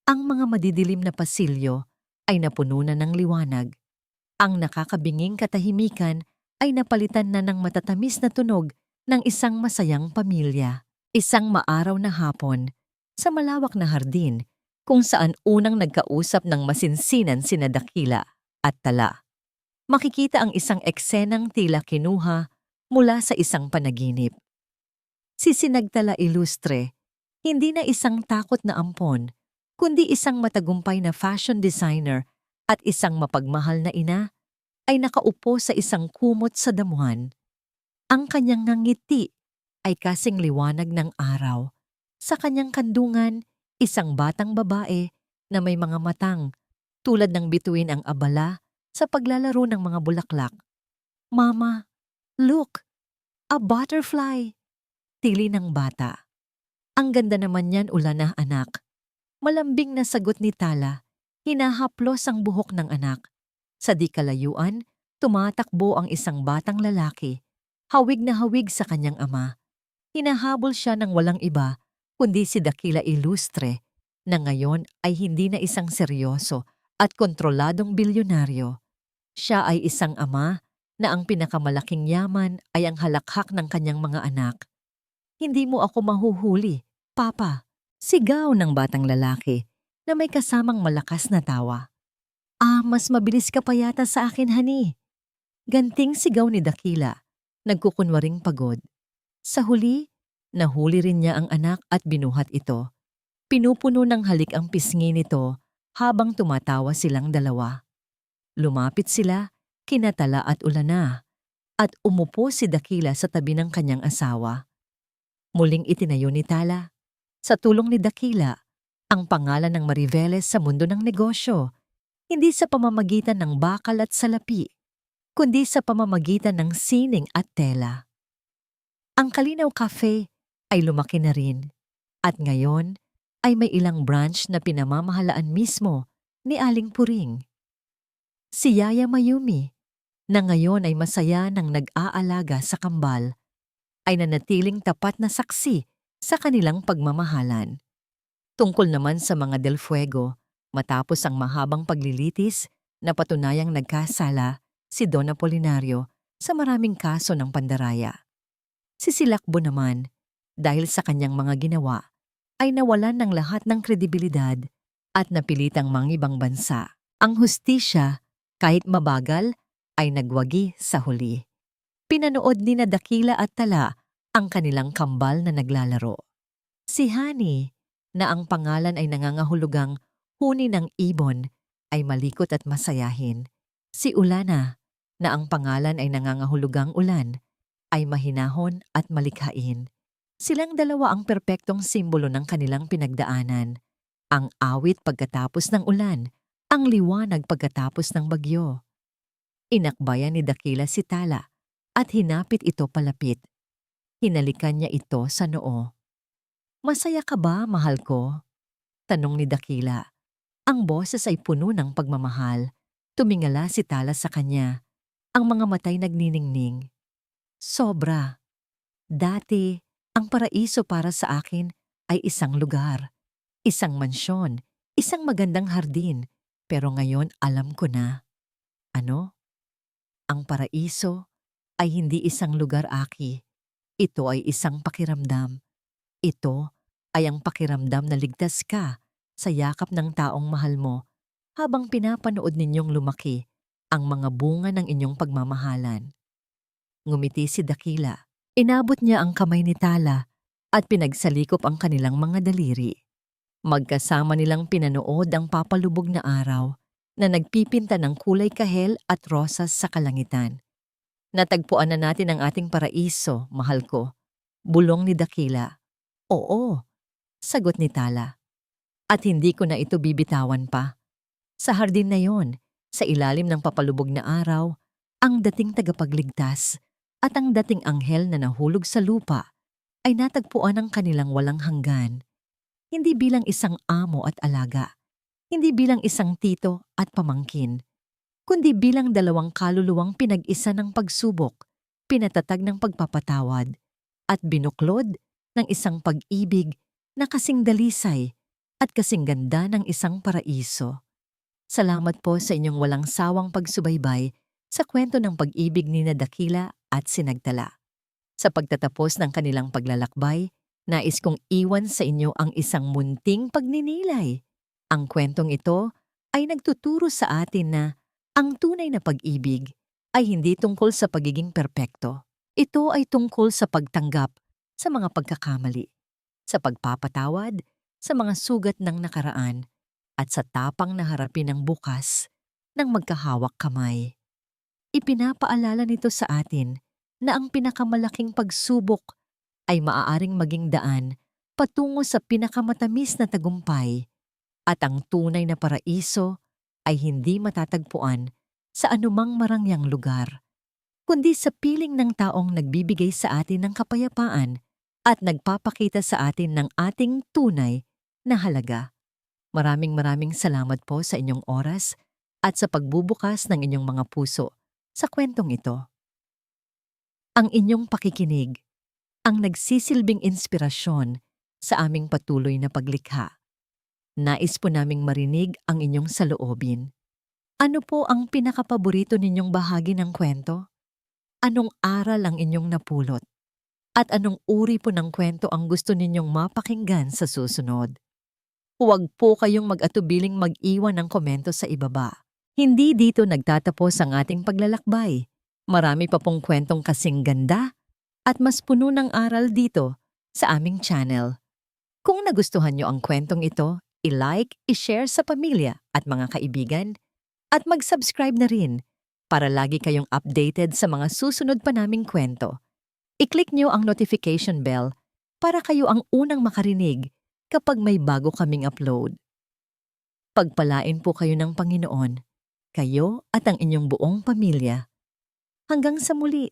Ang mga madidilim na pasilyo ay napuno na ng liwanag. Ang nakakabinging katahimikan ay napalitan na ng matatamis na tunog ng isang masayang pamilya. Isang maaraw na hapon sa malawak na hardin kung saan unang nagkausap ng masinsinan sina Dakila at Tala. Makikita ang isang eksenang tila kinuha mula sa isang panaginip. Si Sinagtala Ilustre, hindi na isang takot na ampon, kundi isang matagumpay na fashion designer at isang mapagmahal na ina, ay nakaupo sa isang kumot sa damuhan. Ang kanyang ngiti ay kasing liwanag ng araw. Sa kanyang kandungan, isang batang babae na may mga matang, tulad ng bituin ang abala sa paglalaro ng mga bulaklak. "Mama, look! A butterfly!" Tili ng bata. "Ang ganda naman yan, Ulana, anak." Malambing na sagot ni Tala. Hinahaplos ang buhok ng anak. Sa di kalayuan, tumatakbo ang isang batang lalaki. Hawig na hawig sa kanyang ama. Hinahabol siya ng walang iba, kundi si Dakila Ilustre, na ngayon ay hindi na isang seryoso at kontroladong bilyonaryo. Siya ay isang ama na ang pinakamalaking yaman ay ang halakhak ng kanyang mga anak. "Hindi mo ako mahuhuli, Papa," sigaw ng batang lalaki na may kasamang malakas na tawa. Mas mabilis ka pa yata sa akin, honey." Ganting sigaw ni Dakila, nagkukunwaring pagod. Sa huli, nahuli rin niya ang anak at binuhat ito. Pinupuno ng halik ang pisngi nito habang tumatawa silang dalawa. Lumapit sila, kina Tala at Ulana, at umupo si Dakila sa tabi ng kanyang asawa. Muling itinayo ni Tala, sa tulong ni Dakila, ang pangalan ng Mariveles sa mundo ng negosyo, hindi sa pamamagitan ng bakal at salapi, kundi sa pamamagitan ng sining at tela. Ang Kalinaw Cafe ay lumaki na rin, at ngayon ay may ilang branch na pinamamahalaan mismo ni Aling Puring. Si Yaya Mayumi, na ngayon ay masaya ng nag-aalaga sa kambal, ay nanatiling tapat na saksi sa kanilang pagmamahalan. Tungkol naman sa mga Del Fuego, matapos ang mahabang paglilitis, napatunayang nagkasala si Don Apolinario sa maraming kaso ng pandaraya. Si Silakbo naman, dahil sa kanyang mga ginawa, ay nawalan ng lahat ng kredibilidad at napilitang mangibang bansa. Ang hustisya, kahit mabagal, ay nagwagi sa huli. Pinanood ni na Dakila at Tala ang kanilang kambal na naglalaro. Si Hani, na ang pangalan ay nangangahulugang huni ng ibon, ay malikot at masayahin. Si Ulana, na ang pangalan ay nangangahulugang ulan, ay mahinahon at malikhain. Silang dalawa ang perpektong simbolo ng kanilang pinagdaanan. Ang awit pagkatapos ng ulan, ang liwanag pagkatapos ng bagyo. Inakbayan ni Dakila si Tala at hinapit ito palapit. Hinalikan niya ito sa noo. "Masaya ka ba, mahal ko?" tanong ni Dakila. Ang boses ay puno ng pagmamahal. Tumingala si Tala sa kanya. Ang mga matay nagniningning. "Sobra. Dati, ang paraiso para sa akin ay isang lugar, isang mansyon, isang magandang hardin. Pero ngayon alam ko na." "Ano?" "Ang paraiso ay hindi isang lugar, Aki. Ito ay isang pakiramdam. Ito ay ang pakiramdam na ligtas ka sa yakap ng taong mahal mo habang pinapanood ninyong lumaki ang mga bunga ng inyong pagmamahalan." Ngumiti si Dakila. Inabot niya ang kamay ni Tala at pinagsalikop ang kanilang mga daliri. Magkasama nilang pinanood ang papalubog na araw na nagpipinta ng kulay kahel at rosas sa kalangitan. "Natagpuan na natin ang ating paraiso, mahal ko," bulong ni Dakila. "Oo," sagot ni Tala. "At hindi ko na ito bibitawan pa." Sa hardin na yon, sa ilalim ng papalubog na araw, ang dating tagapagligtas at ang dating anghel na nahulog sa lupa ay natagpuan ang kanilang walang hanggan. hindi bilang isang amo at alaga, hindi bilang isang tito at pamangkin, kundi bilang dalawang kaluluwang pinag-isa ng pagsubok, pinatatag ng pagpapatawad, at binuklod ng isang pag-ibig na kasing dalisay at kasing ganda ng isang paraiso. Salamat po sa inyong walang sawang pagsubaybay sa kwento ng pag-ibig ni na Dakila at Sinagtala. Sa pagtatapos ng kanilang paglalakbay, nais kong iwan sa inyo ang isang munting pagninilay. Ang kwentong ito ay nagtuturo sa atin na ang tunay na pag-ibig ay hindi tungkol sa pagiging perpekto. Ito ay tungkol sa pagtanggap sa mga pagkakamali, sa pagpapatawad sa mga sugat ng nakaraan, at sa tapang na harapin ang bukas ng magkahawak kamay. Ipinapaalala nito sa atin na ang pinakamalaking pagsubok ay maaaring maging daan patungo sa pinakamatamis na tagumpay, at ang tunay na paraiso ay hindi matatagpuan sa anumang marangyang lugar, kundi sa piling ng taong nagbibigay sa atin ng kapayapaan at nagpapakita sa atin ng ating tunay na halaga. Maraming salamat po sa inyong oras at sa pagbubukas ng inyong mga puso sa kwentong ito. Ang inyong pakikinig ang nagsisilbing inspirasyon sa aming patuloy na paglikha. Nais po naming marinig ang inyong saloobin. Ano po ang pinakapaborito ninyong bahagi ng kwento? Anong aral ang inyong napulot? At anong uri po ng kwento ang gusto ninyong mapakinggan sa susunod? Huwag po kayong mag-atubiling mag-iwan ng komento sa ibaba. Hindi dito nagtatapos ang ating paglalakbay. Marami pa pong kwentong kasing ganda at mas puno ng aral dito sa aming channel. Kung nagustuhan nyo ang kwentong ito, i-like, i-share sa pamilya at mga kaibigan, at mag-subscribe na rin para lagi kayong updated sa mga susunod pa naming kwento. I-click nyo ang notification bell para kayo ang unang makarinig kapag may bago kaming upload. Pagpalain po kayo ng Panginoon, kayo at ang inyong buong pamilya. Hanggang sa muli.